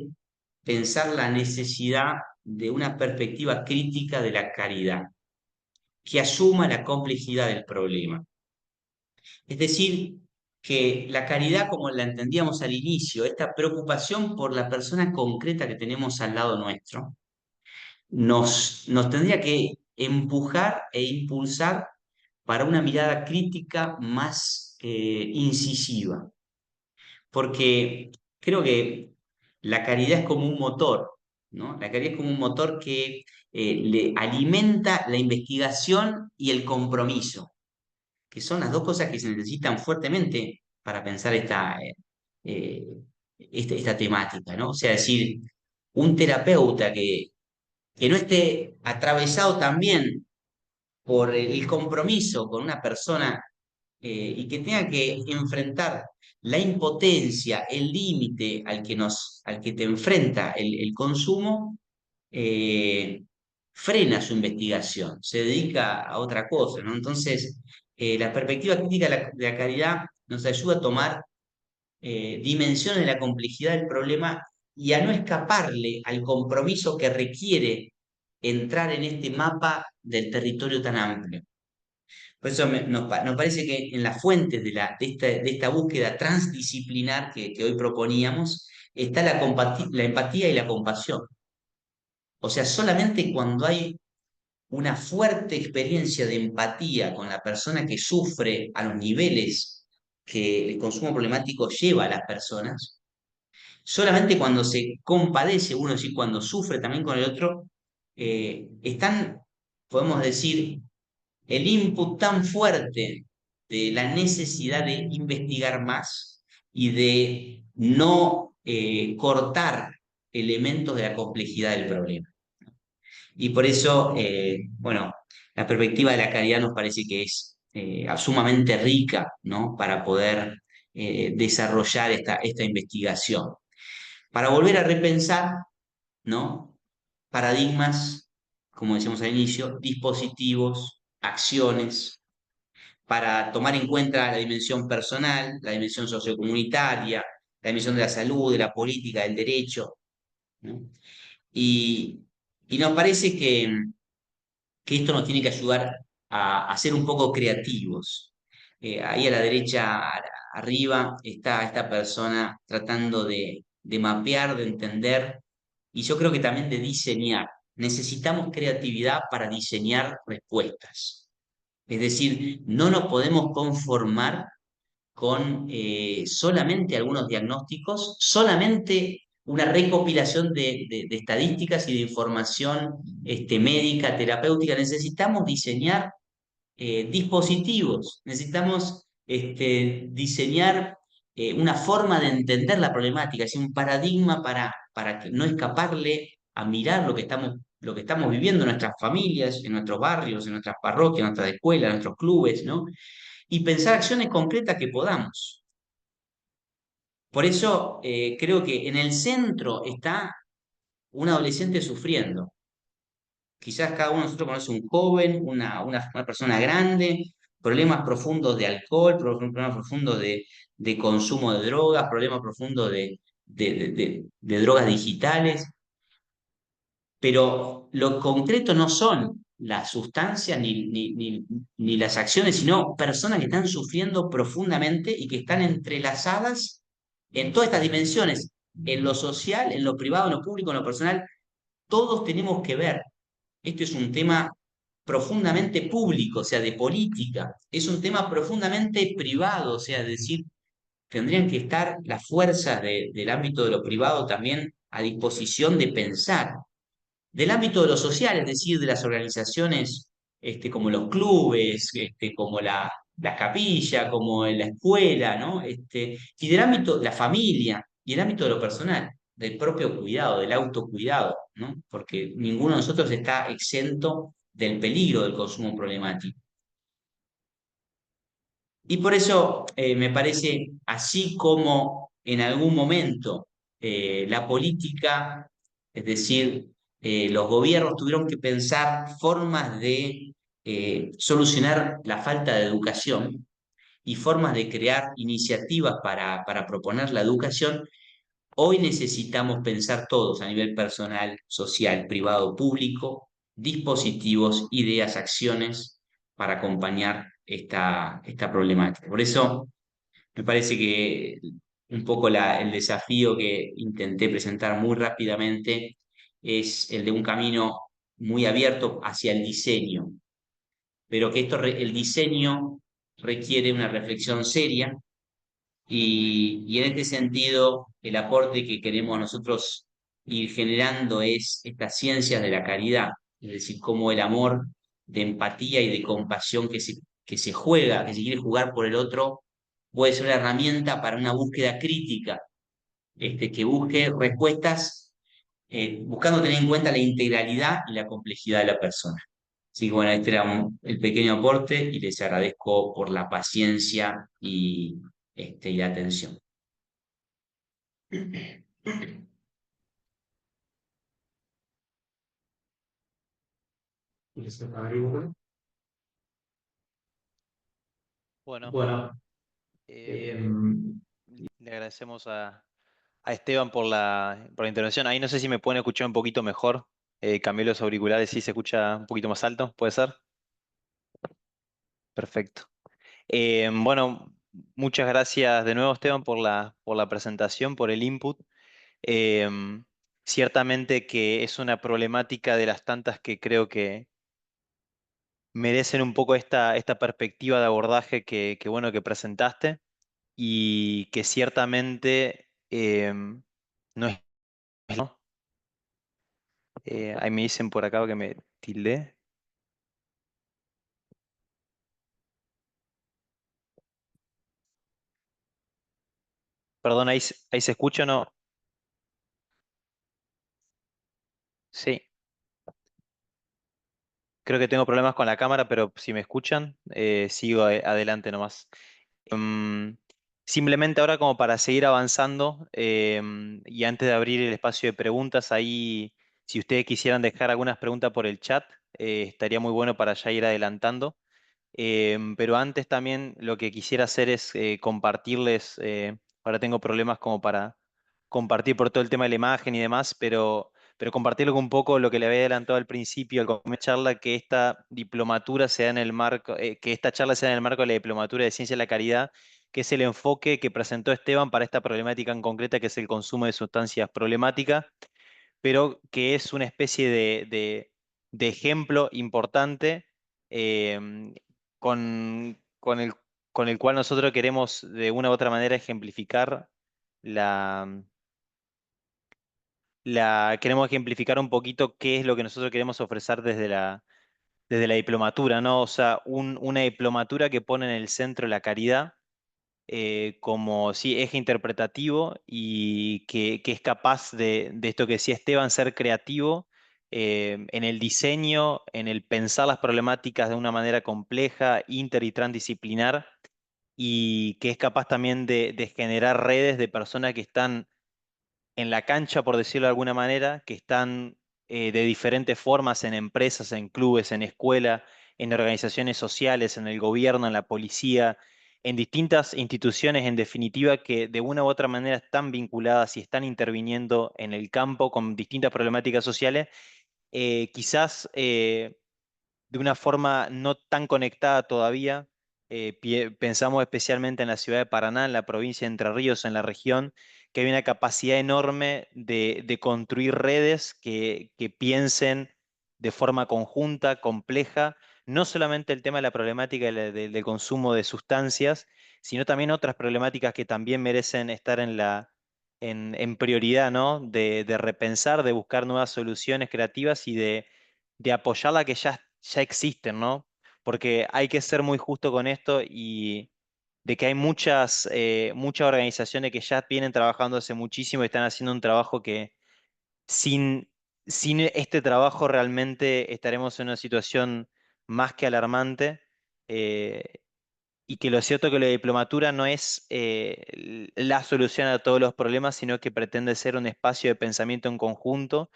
pensar la necesidad de una perspectiva crítica de la caridad, que asuma la complejidad del problema. Es decir, que la caridad, como la entendíamos al inicio, esta preocupación por la persona concreta que tenemos al lado nuestro, nos tendría que empujar e impulsar para una mirada crítica más incisiva, porque creo que la caridad es como un motor, ¿no? La caridad es como un motor que le alimenta la investigación y el compromiso, que son las dos cosas que se necesitan fuertemente para pensar eh, esta temática, ¿no? O sea, decir, un terapeuta que no esté atravesado también por el compromiso con una persona y que tenga que enfrentar la impotencia, el límite al que te enfrenta el consumo, eh, frena su investigación, se dedica a otra cosa, ¿no? Entonces, la perspectiva crítica de la caridad nos ayuda a tomar dimensiones de la complejidad del problema y a no escaparle al compromiso que requiere entrar en este mapa del territorio tan amplio. Por eso nos parece que en las fuentes de esta búsqueda transdisciplinar que hoy proponíamos está la empatía y la compasión. O sea, solamente cuando hay una fuerte experiencia de empatía con la persona que sufre a los niveles que el consumo problemático lleva a las personas, solamente cuando se compadece uno, es decir, cuando sufre también con el otro, están, podemos decir, el input tan fuerte de la necesidad de investigar más y de no cortar elementos de la complejidad del problema. Y por eso, bueno, la perspectiva de la caridad nos parece que es sumamente rica, ¿no? Para poder desarrollar esta investigación. Para volver a repensar, ¿no? Paradigmas, como decíamos al inicio, dispositivos, acciones, para tomar en cuenta la dimensión personal, la dimensión sociocomunitaria, la dimensión de la salud, de la política, del derecho, ¿no? Y, y nos parece que esto nos tiene que ayudar a ser un poco creativos. Ahí a la derecha, arriba, está esta persona tratando de mapear, de entender, y yo creo que también de diseñar. Necesitamos creatividad para diseñar respuestas. Es decir, no nos podemos conformar con solamente algunos diagnósticos, solamente una recopilación de estadísticas y de información médica, terapéutica. Necesitamos diseñar dispositivos, necesitamos diseñar una forma de entender la problemática, es un paradigma para no escaparle a mirar lo que estamos viviendo en nuestras familias, en nuestros barrios, en nuestras parroquias, en nuestras escuelas, en nuestros clubes, ¿no? Y pensar acciones concretas que podamos. Por eso creo que en el centro está un adolescente sufriendo. Quizás cada uno de nosotros conoce un joven, una persona grande, problemas profundos de alcohol, problemas profundos de consumo de drogas, problemas profundos de drogas digitales, pero lo concreto no son las sustancias ni las acciones, sino personas que están sufriendo profundamente y que están entrelazadas en todas estas dimensiones, en lo social, en lo privado, en lo público, en lo personal. Todos tenemos que ver. Esto es un tema profundamente público, o sea, de política. Es un tema profundamente privado, o sea, es decir, tendrían que estar las fuerzas del ámbito de lo privado también a disposición de pensar. Del ámbito de lo social, es decir, de las organizaciones como los clubes, como la capilla, como en la escuela, ¿no? Y del ámbito de la familia y el ámbito de lo personal, del propio cuidado, del autocuidado, ¿no? Porque ninguno de nosotros está exento del peligro del consumo problemático. Y por eso me parece, así como en algún momento la política, es decir, los gobiernos tuvieron que pensar formas de solucionar la falta de educación y formas de crear iniciativas para proponer la educación, hoy necesitamos pensar todos a nivel personal, social, privado, público, dispositivos, ideas, acciones para acompañar esta problemática. Por eso me parece que un poco el desafío que intenté presentar muy rápidamente es el de un camino muy abierto hacia el diseño, pero que el diseño requiere una reflexión seria y en este sentido, el aporte que queremos nosotros ir generando es estas ciencias de la caridad, es decir, cómo el amor de empatía y de compasión que se juega, que se quiere jugar por el otro, puede ser una herramienta para una búsqueda crítica, que busque respuestas, buscando tener en cuenta la integralidad y la complejidad de la persona. Así que bueno, este era el pequeño aporte y les agradezco por la paciencia y la atención. Bueno, Bueno, le agradecemos a Esteban por la intervención. Ahí no sé si me pueden escuchar un poquito mejor. Cambié los auriculares, sí se escucha un poquito más alto, ¿puede ser? Perfecto. Bueno, muchas gracias de nuevo, Esteban, por la presentación, por el input. Em, Ciertamente que es una problemática de las tantas que creo que merecen un poco esta perspectiva de abordaje bueno, que presentaste y que ciertamente no es... ¿no? Ahí me dicen por acá que me tildé. Perdón, ahí se escucha o no. Sí, creo que tengo problemas con la cámara, pero si me escuchan, sigo adelante nomás. Mm, Simplemente ahora como para seguir avanzando y antes de abrir el espacio de preguntas, ahí si ustedes quisieran dejar algunas preguntas por el chat, estaría muy bueno para ya ir adelantando. Pero antes también lo que quisiera hacer es compartirles, ahora tengo problemas como para compartir por todo el tema de la imagen y demás, pero compartirlo un poco lo que le había adelantado al principio, al comienzo de la charla, que esta diplomatura sea en el marco, que esta charla sea en el marco de la diplomatura de Ciencia de la Caridad, que es el enfoque que presentó Esteban para esta problemática en concreta, que es el consumo de sustancias problemáticas, pero que es una especie de ejemplo importante eh, con con el cual nosotros queremos de una u otra manera ejemplificar la, queremos ejemplificar un poquito qué es lo que nosotros queremos ofrecer desde la diplomatura, ¿no? O sea, una diplomatura que pone en el centro la caridad como sí, eje interpretativo y que es capaz de esto que decía Esteban, ser creativo en el diseño, en el pensar las problemáticas de una manera compleja, inter y transdisciplinar, y que es capaz también de generar redes de personas que están en la cancha, por decirlo de alguna manera, que están de diferentes formas en empresas, en clubes, en escuela, en organizaciones sociales, en el gobierno, en la policía, en distintas instituciones, en definitiva, que de una u otra manera están vinculadas y están interviniendo en el campo con distintas problemáticas sociales, quizás de una forma no tan conectada todavía. Pensamos especialmente en la ciudad de Paraná, en la provincia de Entre Ríos, en la región, que hay una capacidad enorme de construir redes que piensen de forma conjunta, compleja, no solamente el tema de la problemática del consumo de sustancias, sino también otras problemáticas que también merecen estar en prioridad, ¿no? De repensar, de buscar nuevas soluciones creativas y de apoyar la que ya existen, ¿no? Porque hay que ser muy justo con esto y de que hay muchas organizaciones que ya vienen trabajando hace muchísimo y están haciendo un trabajo que sin, sin este trabajo realmente estaremos en una situación más que alarmante. eh, y que lo cierto que la diplomatura no es la solución a todos los problemas, sino que pretende ser un espacio de pensamiento en conjunto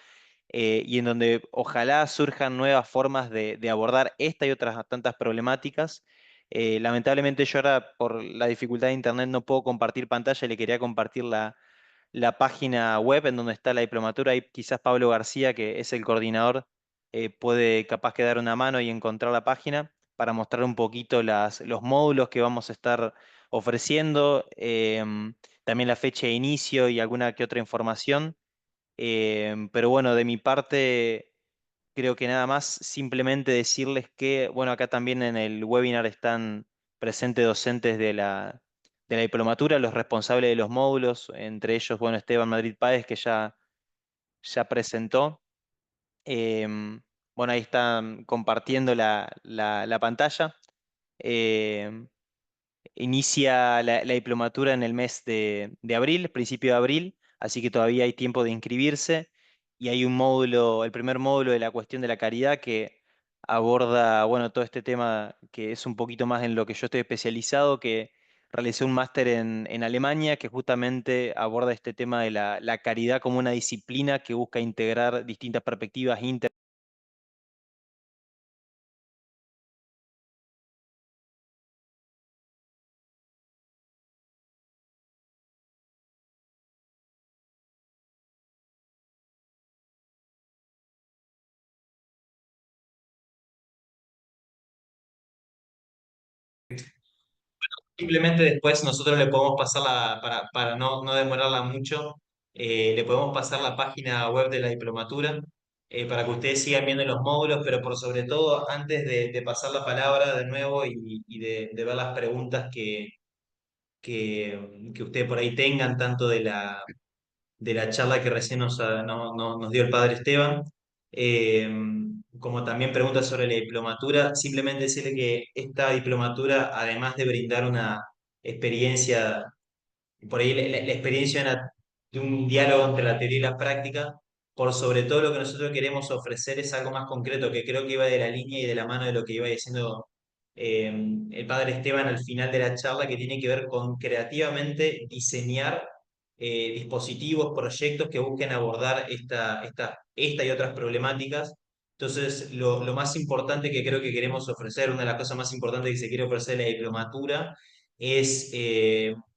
y en donde ojalá surjan nuevas formas de abordar esta y otras tantas problemáticas. Lamentablemente yo ahora por la dificultad de internet no puedo compartir pantalla, le quería compartir la página web en donde está la diplomatura y quizás Pablo García, que es el coordinador, puede capaz que dar una mano y encontrar la página para mostrar un poquito los módulos que vamos a estar ofreciendo, también la fecha de inicio y alguna que otra información. Pero bueno, de mi parte, creo que nada más, simplemente decirles que, bueno, acá también en el webinar están presentes docentes de la diplomatura, los responsables de los módulos, entre ellos, bueno, Esteban Madrid Páez, que ya presentó. Em, bueno, ahí están compartiendo la pantalla. Em, Inicia la diplomatura en el mes de abril, principio de abril, así que todavía hay tiempo de inscribirse. Y hay un módulo, el primer módulo de la cuestión de la caridad que aborda, bueno, todo este tema que es un poquito más en lo que yo estoy especializado, que realicé un máster en Alemania que justamente aborda este tema de la caridad como una disciplina que busca integrar distintas perspectivas Simplemente después nosotros le podemos pasar para no demorarla mucho, le podemos pasar la página web de la diplomatura para que ustedes sigan viendo los módulos, pero por sobre todo, antes de pasar la palabra de nuevo y de ver las preguntas que ustedes por ahí tengan, tanto de la charla que recién nos dio el padre Esteban, eh, como también preguntas sobre la diplomatura, simplemente decirle que esta diplomatura, además de brindar una experiencia, por ahí la experiencia de un diálogo entre la teoría y la práctica, por sobre todo lo que nosotros queremos ofrecer es algo más concreto, que creo que iba de la línea y de la mano de lo que iba diciendo eh, el padre Esteban al final de la charla, que tiene que ver con creativamente diseñar dispositivos, proyectos que busquen abordar esta y otras problemáticas. Entonces, lo más importante que creo que queremos ofrecer, una de las cosas más importantes que se quiere ofrecer en la diplomatura, es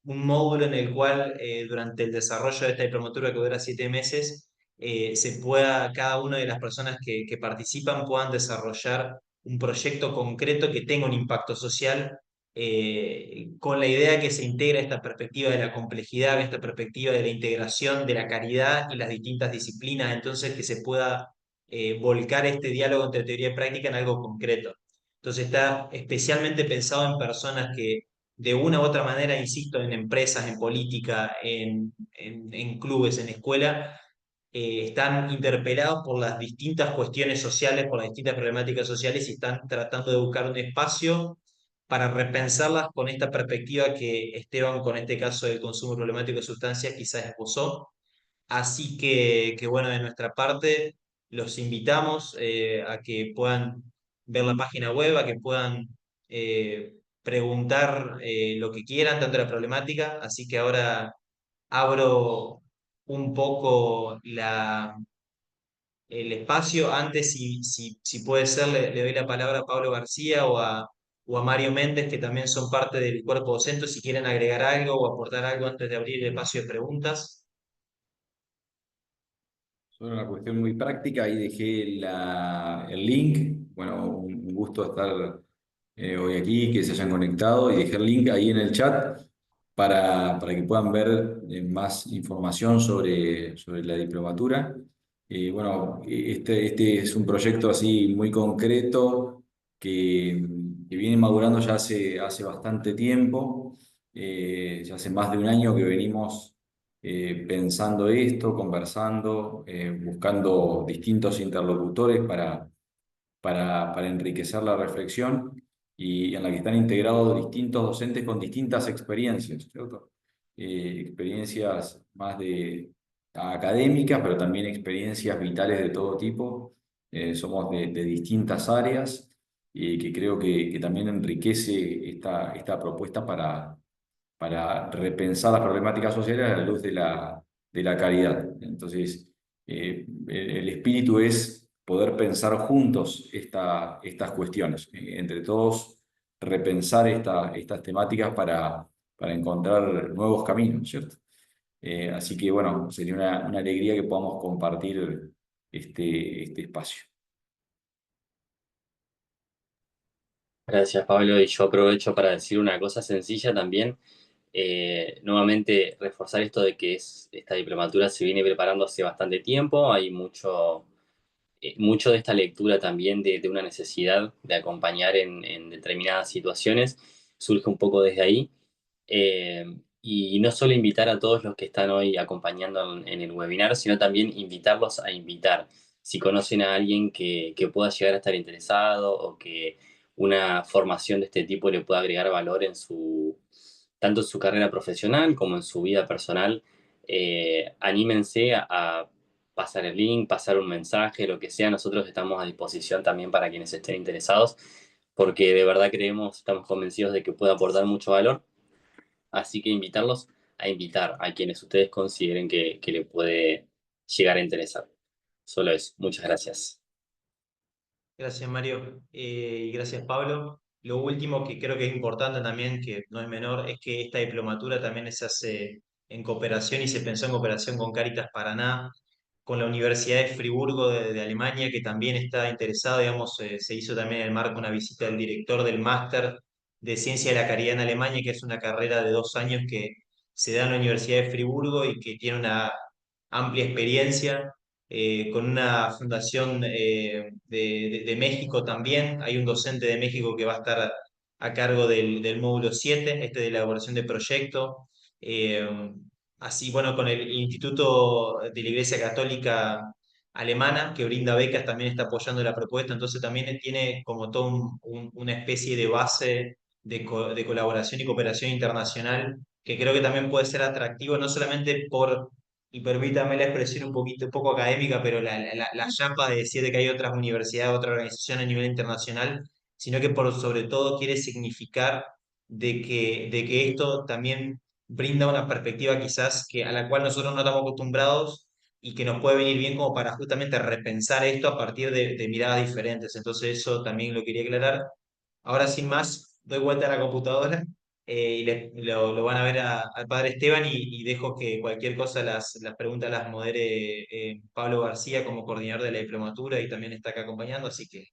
un módulo en el cual durante el desarrollo de esta diplomatura que dura 7 meses, cada una de las personas que participan puedan desarrollar un proyecto concreto que tenga un impacto social, con la idea que se integra esta perspectiva de la complejidad, esta perspectiva de la integración, de la caridad y las distintas disciplinas, entonces que se pueda volcar este diálogo entre teoría y práctica en algo concreto. Entonces está especialmente pensado en personas que de una u otra manera, insisto, en empresas, en política, en clubes, en escuela, están interpelados por las distintas cuestiones sociales, por las distintas problemáticas sociales y están tratando de buscar un espacio para repensarlas con esta perspectiva que Esteban, con este caso del consumo problemático de sustancias, quizás esbozó. Así que bueno, de nuestra parte, los invitamos a que puedan ver la página web, a que puedan preguntar lo que quieran, tanto la problemática. Así que ahora abro un poco el espacio. Antes, si puede ser, le doy la palabra a Pablo García o a Mario Méndez, que también son parte del cuerpo docente, si quieren agregar algo o aportar algo antes de abrir el espacio de preguntas. Solo una cuestión muy práctica, ahí dejé el link. Bueno, un gusto estar hoy aquí, que se hayan conectado y dejé el link ahí en el chat para que puedan ver más información sobre la diplomatura. Bueno, este es un proyecto así muy concreto que viene madurando ya hace bastante tiempo. Ya hace más de un año que venimos pensando esto, conversando, buscando distintos interlocutores para enriquecer la reflexión y en la que están integrados distintos docentes con distintas experiencias, ¿cierto? Experiencias más académicas, pero también experiencias vitales de todo tipo. Somos de distintas áreas y que creo que también enriquece esta propuesta para repensar las problemáticas sociales a la luz de la caridad. Entonces, el espíritu es poder pensar juntos estas cuestiones, entre todos repensar estas temáticas para encontrar nuevos caminos, ¿cierto? Así que, bueno, sería una alegría que podamos compartir este espacio. Gracias, Pablo. Y yo aprovecho para decir una cosa sencilla también. Nuevamente, reforzar esto de que esta diplomatura se viene preparando hace bastante tiempo. Hay mucho de esta lectura también de una necesidad de acompañar en determinadas situaciones. Surge un poco desde ahí. Y no solo invitar a todos los que están hoy acompañando en el webinar, sino también invitarlos a invitar. Si conocen a alguien que pueda llegar a estar interesado o que una formación de este tipo le pueda agregar valor tanto en su carrera profesional como en su vida personal, anímense a pasar el link, pasar un mensaje, lo que sea. Nosotros estamos a disposición también para quienes estén interesados, porque de verdad estamos convencidos de que puede aportar mucho valor. Así que invitarlos a invitar a quienes ustedes consideren que le puede llegar a interesar. Solo eso. Muchas gracias. Gracias, Mario. Y gracias, Pablo. Lo último que creo que es importante también, que no es menor, es que esta diplomatura también se hace en cooperación y se pensó en cooperación con Cáritas Paraná, con la Universidad de Friburgo de Alemania, que también está interesada, digamos, se hizo también en el marco una visita del director del máster de Ciencia de la Caridad en Alemania, que es una carrera de 2 años que se da en la Universidad de Friburgo y que tiene una amplia experiencia, con una fundación de México también. Hay un docente de México que va a estar a cargo del módulo 7, este de elaboración de proyecto. Eh, Así, bueno, con el Instituto de la Iglesia Católica Alemana, que brinda becas, también está apoyando la propuesta, entonces también tiene como todo una especie de base de colaboración y cooperación internacional, que creo que también puede ser atractivo, no solamente por, y permítame la expresión un poco académica, pero la chapa de decir de que hay otras universidades, otra organización a nivel internacional, sino que por sobre todo quiere significar de que esto también brinda una perspectiva quizás a la cual nosotros no estamos acostumbrados y que nos puede venir bien como para justamente repensar esto a partir de miradas diferentes. Entonces eso también lo quería aclarar. Ahora sin más, doy vuelta a la computadora, y lo van a ver al padre Esteban, y dejo que cualquier cosa, las preguntas las modere Pablo García como coordinador de la diplomatura, y también está acá acompañando. Así que,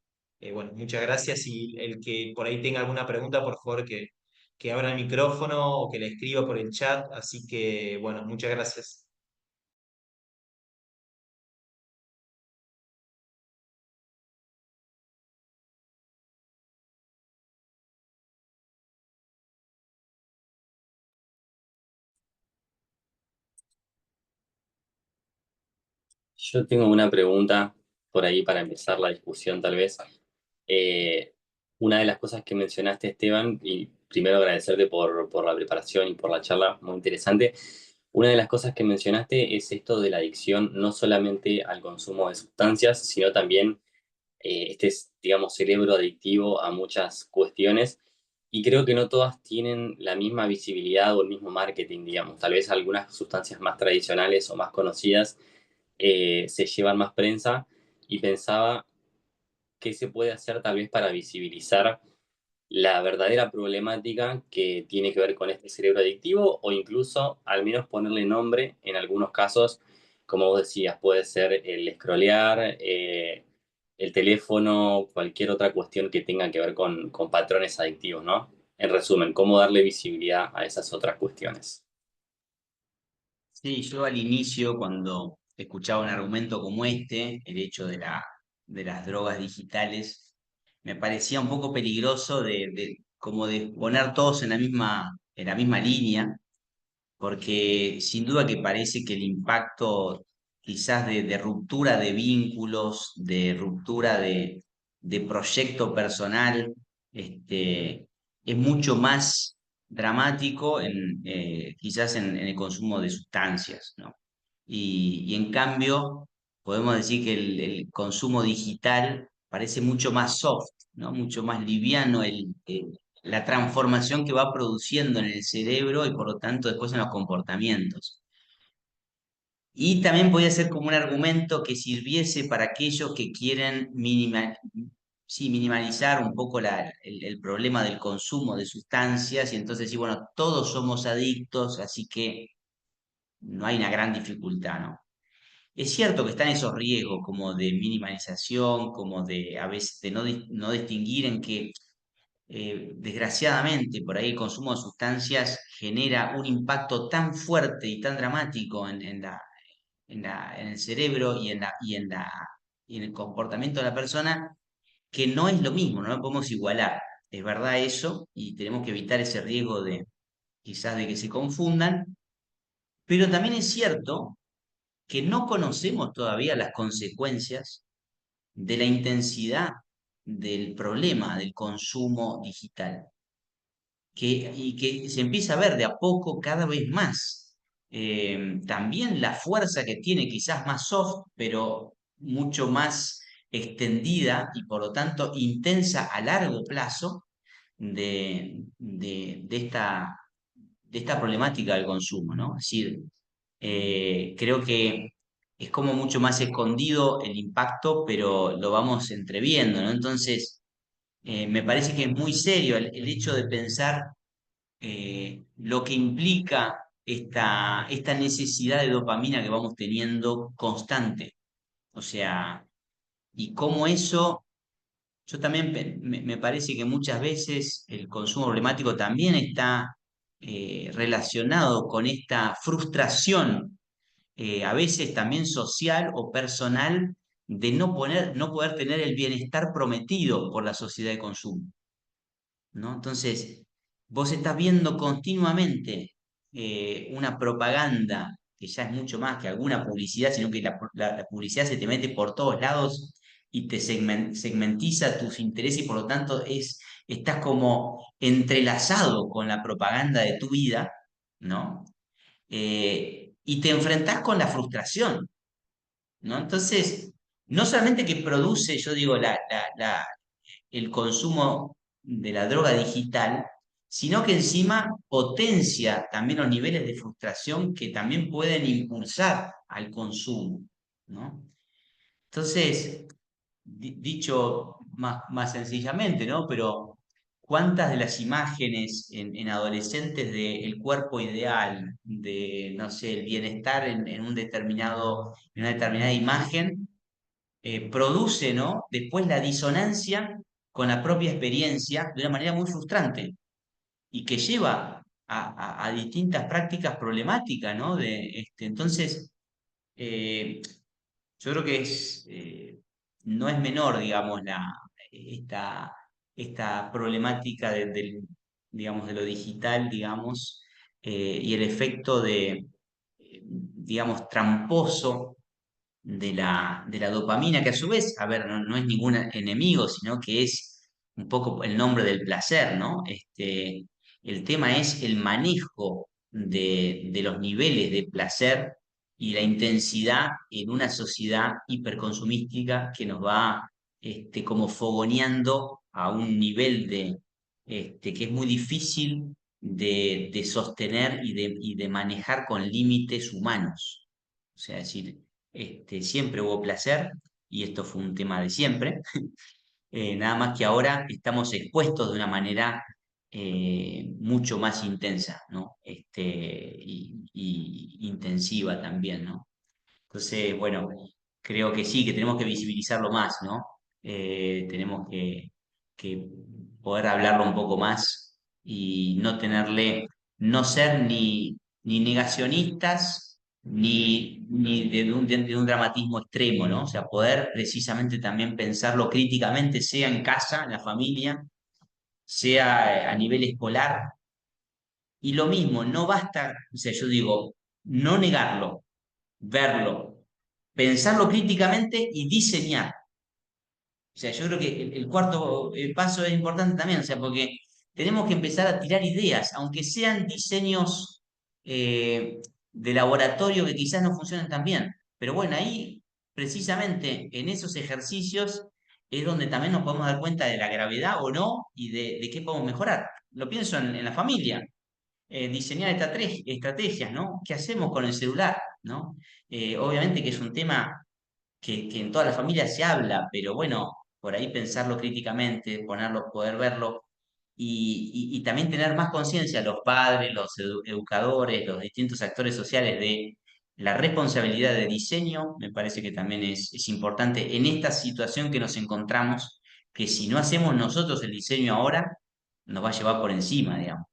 bueno, muchas gracias, y el que por ahí tenga alguna pregunta, por favor que abra el micrófono o que le escriba por el chat. Así que, bueno, muchas gracias. Yo tengo una pregunta por ahí para empezar la discusión, tal vez. Eh, una de las cosas que mencionaste, Esteban, y primero agradecerte por la preparación y por la charla, muy interesante. Una de las cosas que mencionaste es esto de la adicción, no solamente al consumo de sustancias, sino también este, digamos, cerebro adictivo a muchas cuestiones. Y creo que no todas tienen la misma visibilidad o el mismo marketing, digamos. Tal vez algunas sustancias más tradicionales o más conocidas se llevan más prensa, y pensaba qué se puede hacer tal vez para visibilizar la verdadera problemática que tiene que ver con este cerebro adictivo, o incluso al menos ponerle nombre en algunos casos. Como vos decías, puede ser el scrollear, el teléfono, cualquier otra cuestión que tenga que ver con patrones adictivos, ¿no? En resumen, cómo darle visibilidad a esas otras cuestiones. Sí, yo al inicio, cuando escuchaba un argumento como este, el hecho de las drogas digitales, me parecía un poco peligroso como de poner todos en la misma línea, porque sin duda que parece que el impacto quizás de ruptura de vínculos, de ruptura de proyecto personal, es mucho más dramático quizás en el consumo de sustancias, ¿no? Y en cambio, podemos decir que el consumo digital parece mucho más soft, ¿no? Mucho más liviano la transformación que va produciendo en el cerebro y por lo tanto después en los comportamientos. Y también podría ser como un argumento que sirviese para aquellos que quieren sí, minimalizar un poco el problema del consumo de sustancias, y entonces sí, bueno, todos somos adictos, así que no hay una gran dificultad, ¿no? Es cierto que están esos riesgos como de minimalización, como de a veces de no distinguir en que desgraciadamente, por ahí el consumo de sustancias genera un impacto tan fuerte y tan dramático en el cerebro y en el comportamiento de la persona, que no es lo mismo, no lo podemos igualar. Es verdad eso, y tenemos que evitar ese riesgo de quizás de que se confundan, pero también es cierto que no conocemos todavía las consecuencias de la intensidad del problema del consumo digital, y que se empieza a ver de a poco cada vez más. También la fuerza que tiene, quizás más soft, pero mucho más extendida y por lo tanto intensa a largo plazo de esta problemática del consumo, ¿no? Es decir, creo que es como mucho más escondido el impacto, pero lo vamos entreviendo, ¿no? Entonces, me parece que es muy serio el hecho de pensar lo que implica esta necesidad de dopamina que vamos teniendo constante. O sea, y cómo eso yo también me parece que muchas veces el consumo problemático también está relacionado con esta frustración, a veces también social o personal, de no poder tener el bienestar prometido por la sociedad de consumo, ¿no? Entonces, vos estás viendo continuamente una propaganda que ya es mucho más que alguna publicidad, sino que la publicidad se te mete por todos lados y te segmentiza tus intereses y por lo tanto estás como entrelazado con la propaganda de tu vida, ¿no? Y te enfrentás con la frustración, ¿no? Entonces, no solamente que produce, yo digo, el consumo de la droga digital, sino que encima potencia también los niveles de frustración que también pueden impulsar al consumo, ¿no? Entonces, dicho más sencillamente, ¿no? Pero ¿cuántas de las imágenes en adolescentes del cuerpo ideal, de, no sé, el bienestar en en una determinada imagen, produce, ¿no? Después la disonancia con la propia experiencia de una manera muy frustrante y que lleva a distintas prácticas problemáticas, ¿no? Entonces, eh, yo creo que no es menor, digamos, esta, esta problemática digamos, de lo digital, digamos, y el efecto digamos, tramposo de la dopamina, que a su vez, a ver, no es ningún enemigo, sino que es un poco el nombre del placer, ¿no? El tema es el manejo de los niveles de placer y la intensidad en una sociedad hiperconsumística que nos va como fogoneando a un nivel que es muy difícil de sostener y de manejar con límites humanos. O sea, es decir, siempre hubo placer y esto fue un tema de siempre. Nada más que ahora estamos expuestos de una manera mucho más intensa, ¿no? Y intensiva también, ¿no? Entonces, bueno, creo que sí, que tenemos que visibilizarlo más, ¿no? Tenemos que poder hablarlo un poco más y no ser ni negacionistas ni de un dramatismo extremo, ¿no? O sea, poder precisamente también pensarlo críticamente, sea en casa, en la familia, sea a nivel escolar. Y lo mismo, no basta, o sea, yo digo, no negarlo, verlo, pensarlo críticamente y diseñar. O sea, yo creo que el cuarto paso es importante también, o sea, porque tenemos que empezar a tirar ideas, aunque sean diseños de laboratorio que quizás no funcionen tan bien. Pero bueno, ahí precisamente en esos ejercicios es donde también nos podemos dar cuenta de la gravedad o no y de qué podemos mejorar. Lo pienso en la familia, diseñar estrategias, ¿no? ¿Qué hacemos con el celular, ¿no? Obviamente que es un tema que en toda la familia se habla, pero bueno, por ahí pensarlo críticamente, ponerlo, poder verlo y también tener más conciencia los padres, los educadores, los distintos actores sociales de la responsabilidad de diseño, me parece que también es importante en esta situación que nos encontramos, que si no hacemos nosotros el diseño ahora, nos va a llevar por encima, digamos.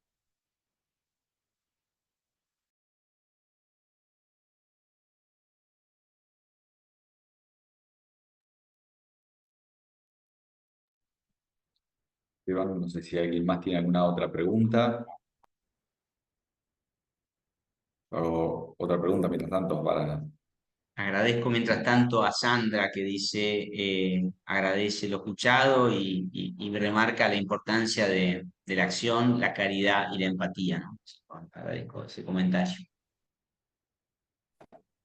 Esteban, no sé si alguien más tiene alguna otra pregunta o otra pregunta mientras tanto para... Agradezco mientras tanto a Sandra que dice, agradece lo escuchado y remarca la importancia de la acción, la caridad y la empatía, ¿no? Agradezco ese comentario.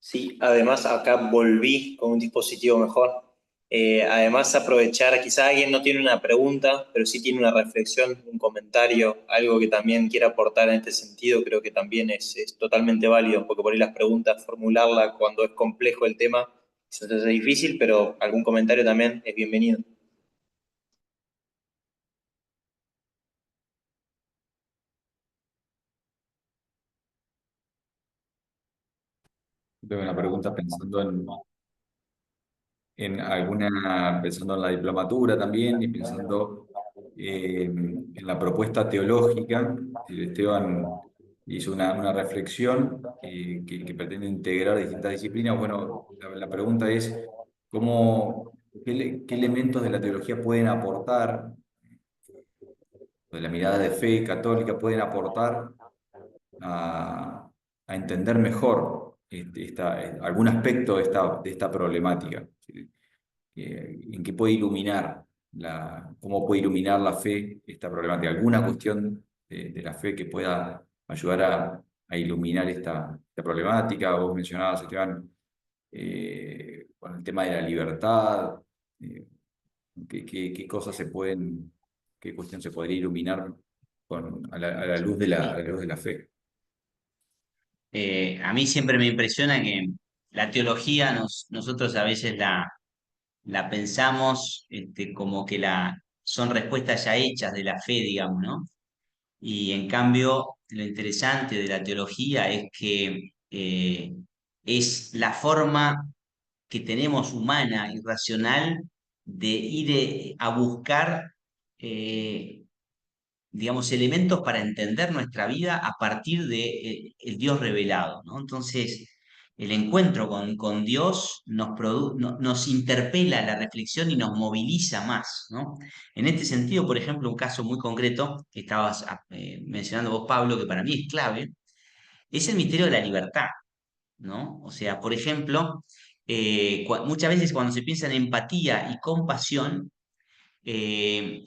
Sí, además acá volví con un dispositivo mejor. Además aprovechar, quizá alguien no tiene una pregunta, pero sí tiene una reflexión, un comentario, algo que también quiera aportar en este sentido, creo que también es totalmente válido, porque por ahí las preguntas, formularla cuando es complejo el tema, se nos hace difícil, pero algún comentario también es bienvenido. Tengo una pregunta pensando en alguna, pensando en la diplomatura también y pensando en la propuesta teológica. Esteban hizo una reflexión que pretende integrar distintas disciplinas. Bueno, la pregunta es, ¿qué elementos de la teología pueden aportar, de la mirada de fe católica pueden aportar a entender mejor algún aspecto de esta problemática? ¿En qué puede iluminar cómo puede iluminar la fe esta problemática? ¿Alguna cuestión de la fe que pueda ayudar a iluminar esta problemática? Vos mencionabas, Esteban, con el tema de la libertad. eh, ¿Qué cosas qué cuestión se podría iluminar a la luz a la luz de la fe? A mí siempre me impresiona que la teología nosotros a veces la pensamos como que son respuestas ya hechas de la fe, digamos, ¿no? Y en cambio, lo interesante de la teología es que es la forma que tenemos humana y racional de ir a buscar, eh, digamos, elementos para entender nuestra vida a partir de el Dios revelado, ¿no? Entonces, el encuentro con Dios nos interpela la reflexión y nos moviliza más, ¿no? En este sentido, por ejemplo, un caso muy concreto que estabas mencionando vos, Pablo, que para mí es clave, es el misterio de la libertad, ¿no? O sea, por ejemplo, muchas veces cuando se piensa en empatía y compasión, eh,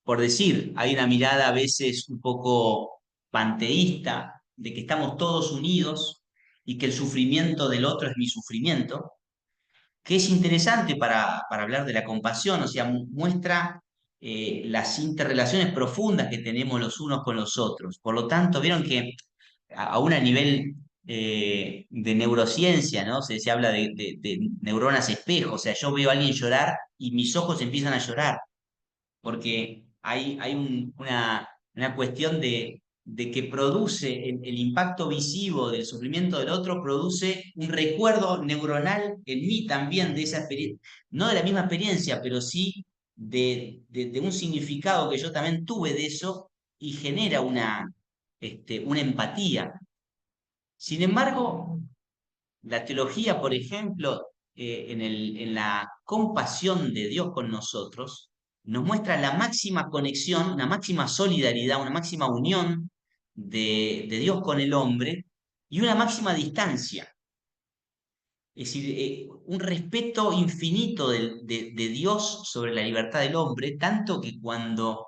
por decir, hay una mirada a veces un poco panteísta de que estamos todos unidos y que el sufrimiento del otro es mi sufrimiento, que es interesante para hablar de la compasión, o sea, muestra las interrelaciones profundas que tenemos los unos con los otros. Por lo tanto, vieron que aún a nivel de neurociencia, ¿no? Se habla de neuronas espejo, o sea, yo veo a alguien llorar y mis ojos empiezan a llorar porque hay una cuestión de que produce el impacto visivo del sufrimiento del otro, produce un recuerdo neuronal en mí también de esa experiencia, no de la misma experiencia, pero sí de un significado que yo también tuve de eso y genera una empatía. Sin embargo, la teología, por ejemplo, en la compasión de Dios con nosotros, nos muestra la máxima conexión, una máxima solidaridad, una máxima unión de Dios con el hombre y una máxima distancia. Es decir, un respeto infinito de Dios sobre la libertad del hombre, tanto que cuando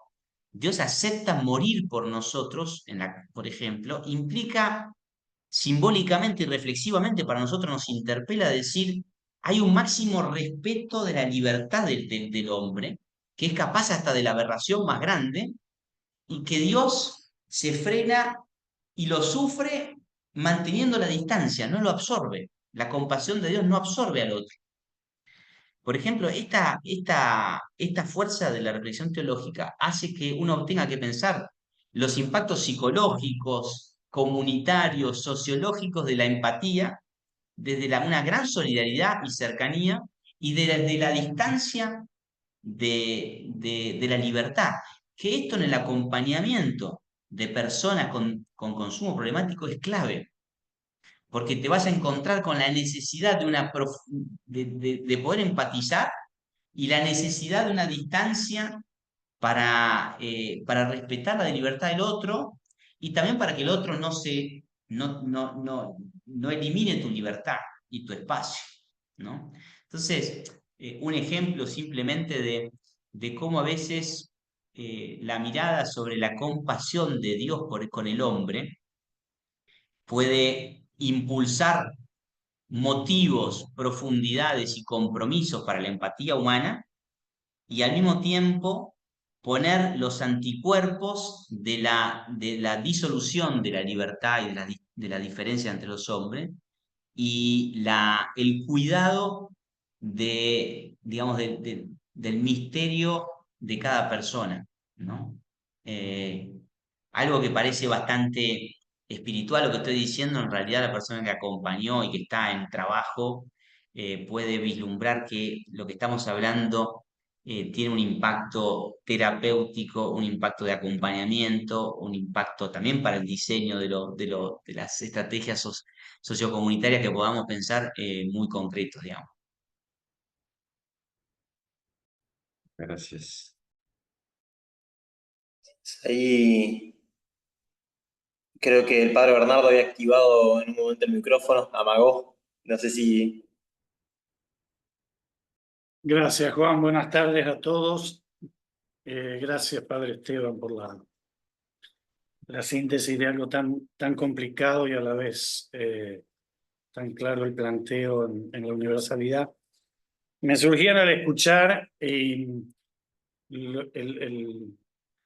Dios acepta morir por nosotros, por ejemplo, implica simbólicamente y reflexivamente para nosotros nos interpela a decir, hay un máximo respeto de la libertad del hombre, que es capaz hasta de la aberración más grande, y que Dios se frena y lo sufre manteniendo la distancia, no lo absorbe. La compasión de Dios no absorbe al otro. Por ejemplo, esta fuerza de la reflexión teológica hace que uno tenga que pensar los impactos psicológicos, comunitarios, sociológicos de la empatía desde una gran solidaridad y cercanía y desde la distancia de la libertad. Que esto en el acompañamiento de personas con consumo problemático es clave porque te vas a encontrar con la necesidad de poder empatizar y la necesidad de una distancia para respetar la libertad del otro y también para que el otro no elimine tu libertad y tu espacio, ¿no? Entonces, un ejemplo simplemente de cómo a veces la mirada sobre la compasión de Dios con el hombre puede impulsar motivos, profundidades y compromisos para la empatía humana y al mismo tiempo poner los anticuerpos de la disolución de la libertad y de la diferencia entre los hombres y el cuidado digamos, del misterio de cada persona, ¿no? Eh, Algo que parece bastante espiritual lo que estoy diciendo, en realidad la persona que acompañó y que está en trabajo puede vislumbrar que lo que estamos hablando tiene un impacto terapéutico, un impacto de acompañamiento, un impacto también para el diseño de las estrategias sociocomunitarias que podamos pensar muy concretos, digamos. Gracias. Ahí creo que el padre Bernardo había activado en un momento el micrófono, amagó. No sé si... Gracias, Juan. Buenas tardes a todos. Gracias, Padre Esteban, por la síntesis de algo tan complicado y a la vez tan claro el planteo en la universalidad. Me surgían al escuchar el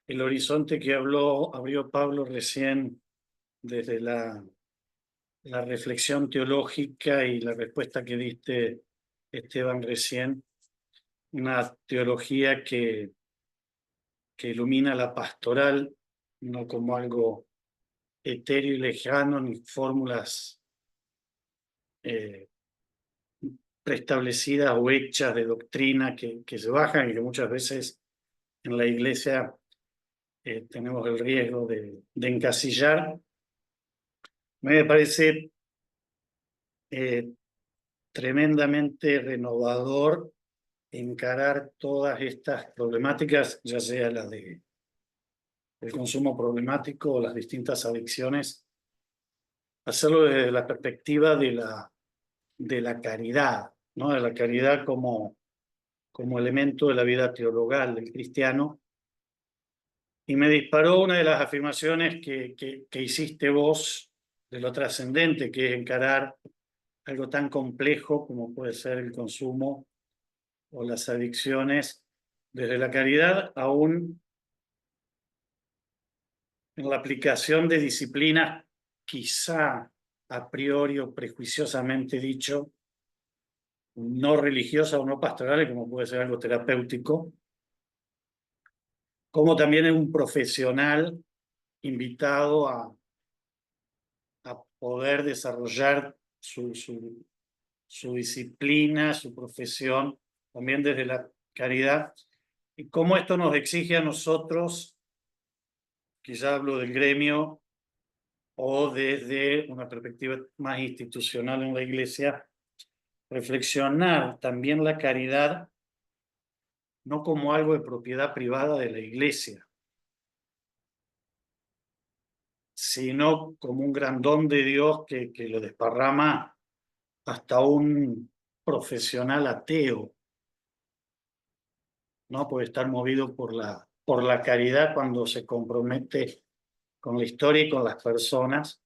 horizonte que abrió Pablo recién desde la reflexión teológica y la respuesta que diste, Esteban, recién. Una teología que ilumina la pastoral, no como algo etéreo y lejano, ni fórmulas preestablecidas o hechas de doctrina que se bajan y que muchas veces en la iglesia tenemos el riesgo de encasillar. Me parece tremendamente renovador encarar todas estas problemáticas, ya sea la del consumo problemático o las distintas adicciones, hacerlo desde la perspectiva de la caridad, ¿no? De la caridad como elemento de la vida teologal del cristiano. Y me disparó una de las afirmaciones que hiciste vos de lo trascendente, que es encarar algo tan complejo como puede ser el consumo o las adicciones desde la caridad, aún en la aplicación de disciplinas quizá a priori o prejuiciosamente dicho, no religiosas o no pastorales, como puede ser algo terapéutico, como también es un profesional invitado a poder desarrollar su disciplina, su profesión, también desde la caridad, y cómo esto nos exige a nosotros, quizá hablo del gremio, o desde una perspectiva más institucional en la iglesia, reflexionar también la caridad no como algo de propiedad privada de la iglesia, sino como un gran don de Dios que lo desparrama hasta un profesional ateo. No puede estar movido por la caridad cuando se compromete con la historia y con las personas.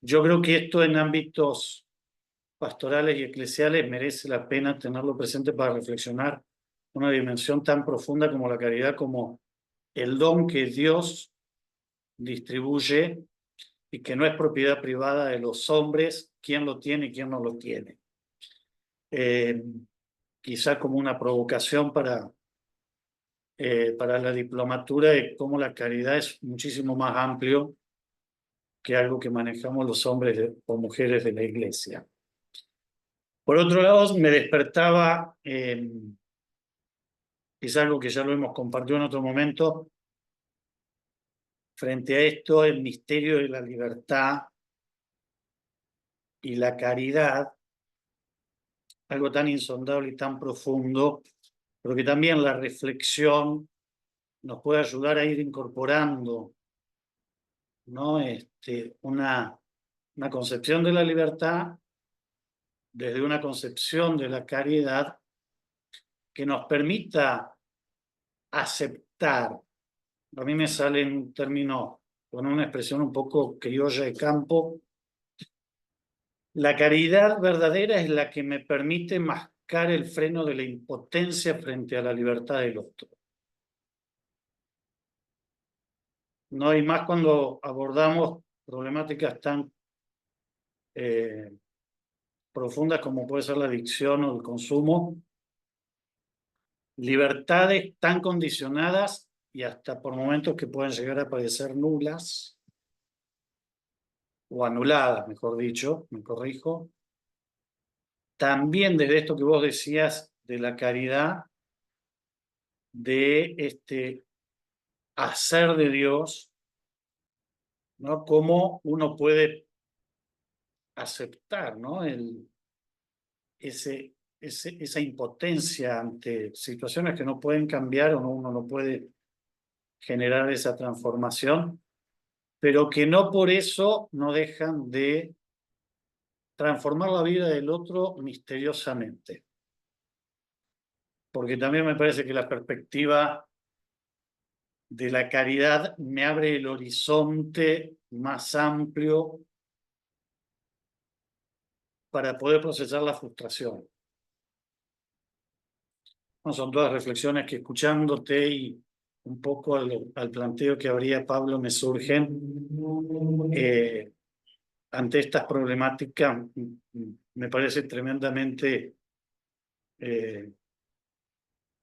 Yo creo que esto en ámbitos pastorales y eclesiales merece la pena tenerlo presente para reflexionar una dimensión tan profunda como la caridad, como el don que Dios distribuye y que no es propiedad privada de los hombres, quién lo tiene y quién no lo tiene. Quizá como una provocación para la diplomatura de cómo la caridad es muchísimo más amplio que algo que manejamos los hombres o mujeres de la iglesia. Por otro lado, me despertaba, es algo que ya lo hemos compartido en otro momento, frente a esto, el misterio de la libertad y la caridad, algo tan insondable y tan profundo, pero que también la reflexión nos puede ayudar a ir incorporando, ¿no? Una concepción de la libertad desde una concepción de la caridad que nos permita aceptar. A mí me sale un término con una expresión un poco criolla de campo. La caridad verdadera es la que me permite mascar el freno de la impotencia frente a la libertad del otro. No hay más cuando abordamos problemáticas tan profundas como puede ser la adicción o el consumo, libertades tan condicionadas y hasta por momentos que pueden llegar a parecer nulas o anuladas, mejor dicho, me corrijo, también desde esto que vos decías de la caridad, de hacer de Dios, ¿no? Cómo uno puede aceptar, ¿no? Esa impotencia ante situaciones que no pueden cambiar o uno no puede generar esa transformación, pero que no por eso no dejan de transformar la vida del otro misteriosamente. Porque también me parece que la perspectiva de la caridad me abre el horizonte más amplio para poder procesar la frustración. No, son todas reflexiones que escuchándote y un poco al planteo que habría Pablo me surgen ante estas problemáticas. Me parece tremendamente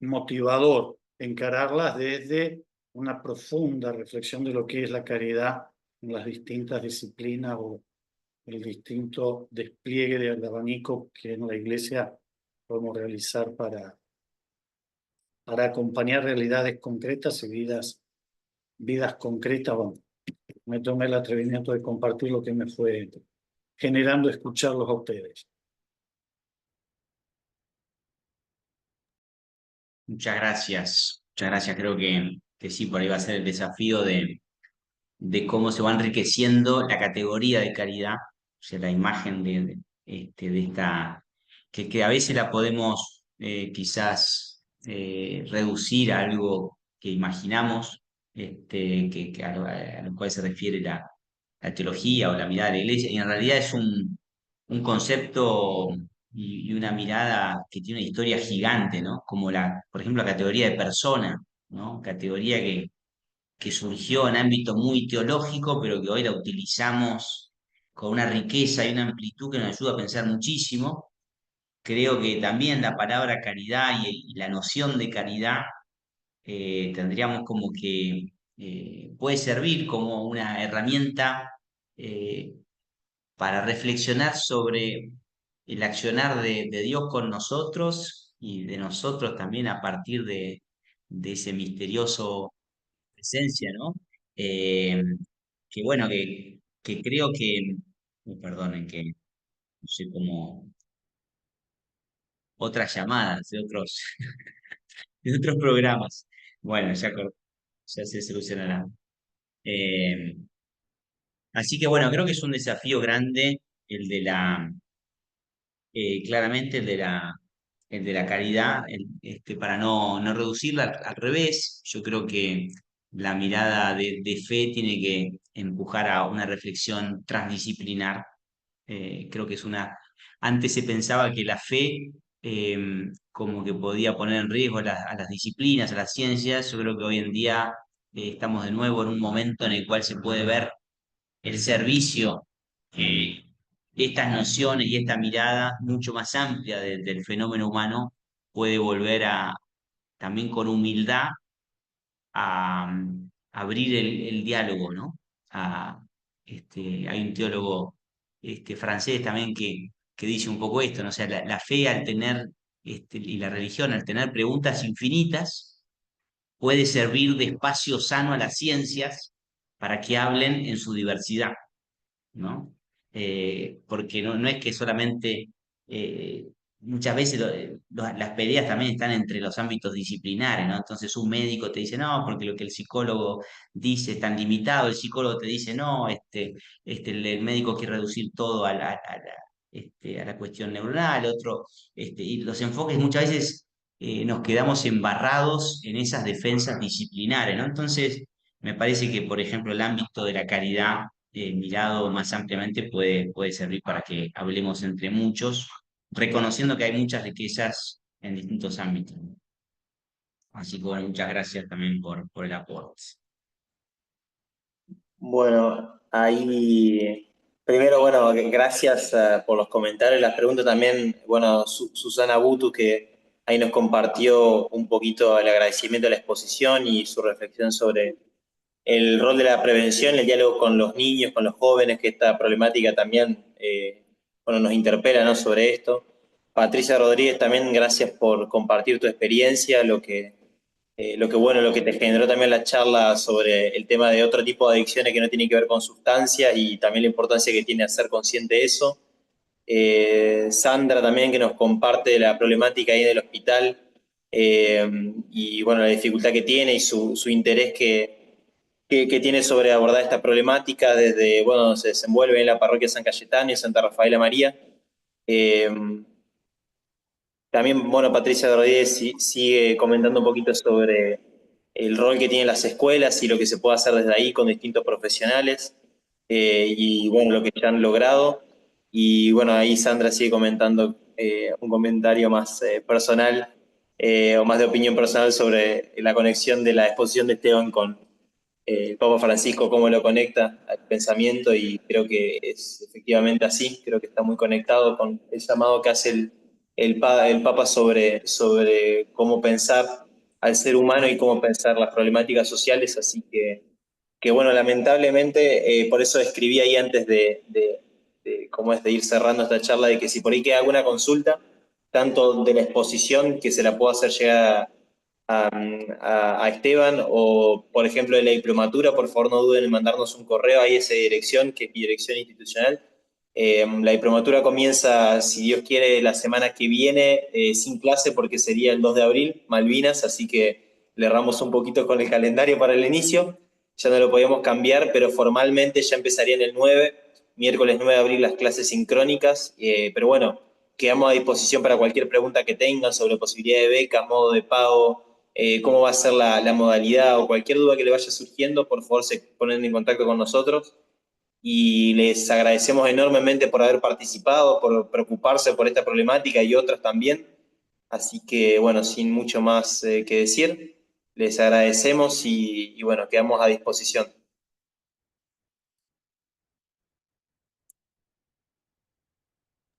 motivador encararlas desde una profunda reflexión de lo que es la caridad en las distintas disciplinas o el distinto despliegue del abanico que en la Iglesia podemos realizar para acompañar realidades concretas y vidas concretas. Bueno, me tomé el atrevimiento de compartir lo que me fue generando escucharlos a ustedes. Muchas gracias. Muchas gracias. Creo que sí, por ahí va a ser el desafío de cómo se va enriqueciendo la categoría de caridad, o sea, la imagen de esta, que a veces la podemos quizás reducir a algo que imaginamos, a lo cual se refiere la teología o la mirada de la iglesia, y en realidad es un concepto y una mirada que tiene una historia gigante, ¿no? Como por ejemplo, la categoría de persona, ¿no? Categoría que surgió en ámbito muy teológico, pero que hoy la utilizamos con una riqueza y una amplitud que nos ayuda a pensar muchísimo. Creo que también la palabra caridad y la noción de caridad tendríamos como que puede servir como una herramienta eh, para reflexionar sobre el accionar de Dios con nosotros y de nosotros también a partir de ese misterioso presencia, ¿no? Eh, que bueno, que creo que, perdonen, que no sé cómo, otras llamadas de otros, de otros programas. Bueno, ya se solucionará. Eh, Así que bueno, creo que es un desafío grande el de claramente el de la caridad, para no reducirla, al revés, yo creo que la mirada de fe tiene que empujar a una reflexión transdisciplinar. Creo que antes se pensaba que la fe como que podía poner en riesgo a las disciplinas, a las ciencias. Yo creo que hoy en día estamos de nuevo en un momento en el cual se puede ver el servicio, eh, estas nociones y esta mirada mucho más amplia del fenómeno humano puede volver también con humildad a abrir el diálogo, ¿no? Hay un teólogo francés también que dice un poco esto, ¿no? O sea, la fe al tener, y la religión al tener preguntas infinitas, puede servir de espacio sano a las ciencias para que hablen en su diversidad, ¿no? Porque no es que solamente, eh, muchas veces las peleas también están entre los ámbitos disciplinares, ¿no? Entonces un médico te dice, no, porque lo que el psicólogo dice es tan limitado, el psicólogo te dice, no, el médico quiere reducir todo a la cuestión neuronal, otro, y los enfoques muchas veces nos quedamos embarrados en esas defensas disciplinares, ¿no? Entonces, me parece que, por ejemplo, el ámbito de la caridad mirado más ampliamente puede servir para que hablemos entre muchos, reconociendo que hay muchas riquezas en distintos ámbitos. Así que bueno, muchas gracias también por el aporte. Bueno, ahí primero, bueno, gracias por los comentarios, las preguntas también, bueno, Susana Butu, que ahí nos compartió un poquito el agradecimiento a la exposición y su reflexión sobre el rol de la prevención, el diálogo con los niños, con los jóvenes, que esta problemática también, bueno, nos interpela, ¿no?, sobre esto. Patricia Rodríguez, también gracias por compartir tu experiencia, lo que te generó también la charla sobre el tema de otro tipo de adicciones que no tienen que ver con sustancias y también la importancia que tiene hacer consciente de eso. Sandra también que nos comparte la problemática ahí del hospital y bueno, la dificultad que tiene y su interés que tiene sobre abordar esta problemática desde, bueno, se desenvuelve en la parroquia San Cayetano y Santa Rafaela María. Eh, También, bueno, Patricia Rodríguez sigue comentando un poquito sobre el rol que tienen las escuelas y lo que se puede hacer desde ahí con distintos profesionales y, bueno, lo que ya han logrado. Y, bueno, ahí Sandra sigue comentando un comentario más personal o más de opinión personal sobre la conexión de la exposición de Esteban con el Papa Francisco, cómo lo conecta al pensamiento y creo que es efectivamente así, creo que está muy conectado con el llamado que hace el Papa sobre cómo pensar al ser humano y cómo pensar las problemáticas sociales, así que bueno, lamentablemente, por eso escribí ahí antes de cómo es de ir cerrando esta charla, de que si por ahí queda alguna consulta, tanto de la exposición que se la puedo hacer llegar a Esteban o, por ejemplo, de la diplomatura, por favor no duden en mandarnos un correo ahí a esa dirección, que es mi dirección institucional. La diplomatura comienza, si Dios quiere, la semana que viene sin clase porque sería el 2 de abril, Malvinas, así que le erramos un poquito con el calendario para el inicio, ya no lo podíamos cambiar, pero formalmente ya empezaría en el 9, miércoles 9 de abril las clases sincrónicas, pero bueno, quedamos a disposición para cualquier pregunta que tengan sobre posibilidad de beca, modo de pago, cómo va a ser la modalidad o cualquier duda que le vaya surgiendo, por favor se ponen en contacto con nosotros y les agradecemos enormemente por haber participado, por preocuparse por esta problemática y otras también. Así que bueno, sin mucho más que decir, les agradecemos y bueno, quedamos a disposición.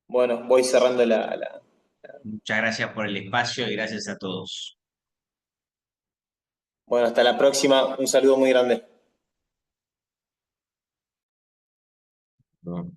Bueno, voy cerrando Muchas gracias por el espacio y gracias a todos. Bueno, hasta la próxima. Un saludo muy grande. No.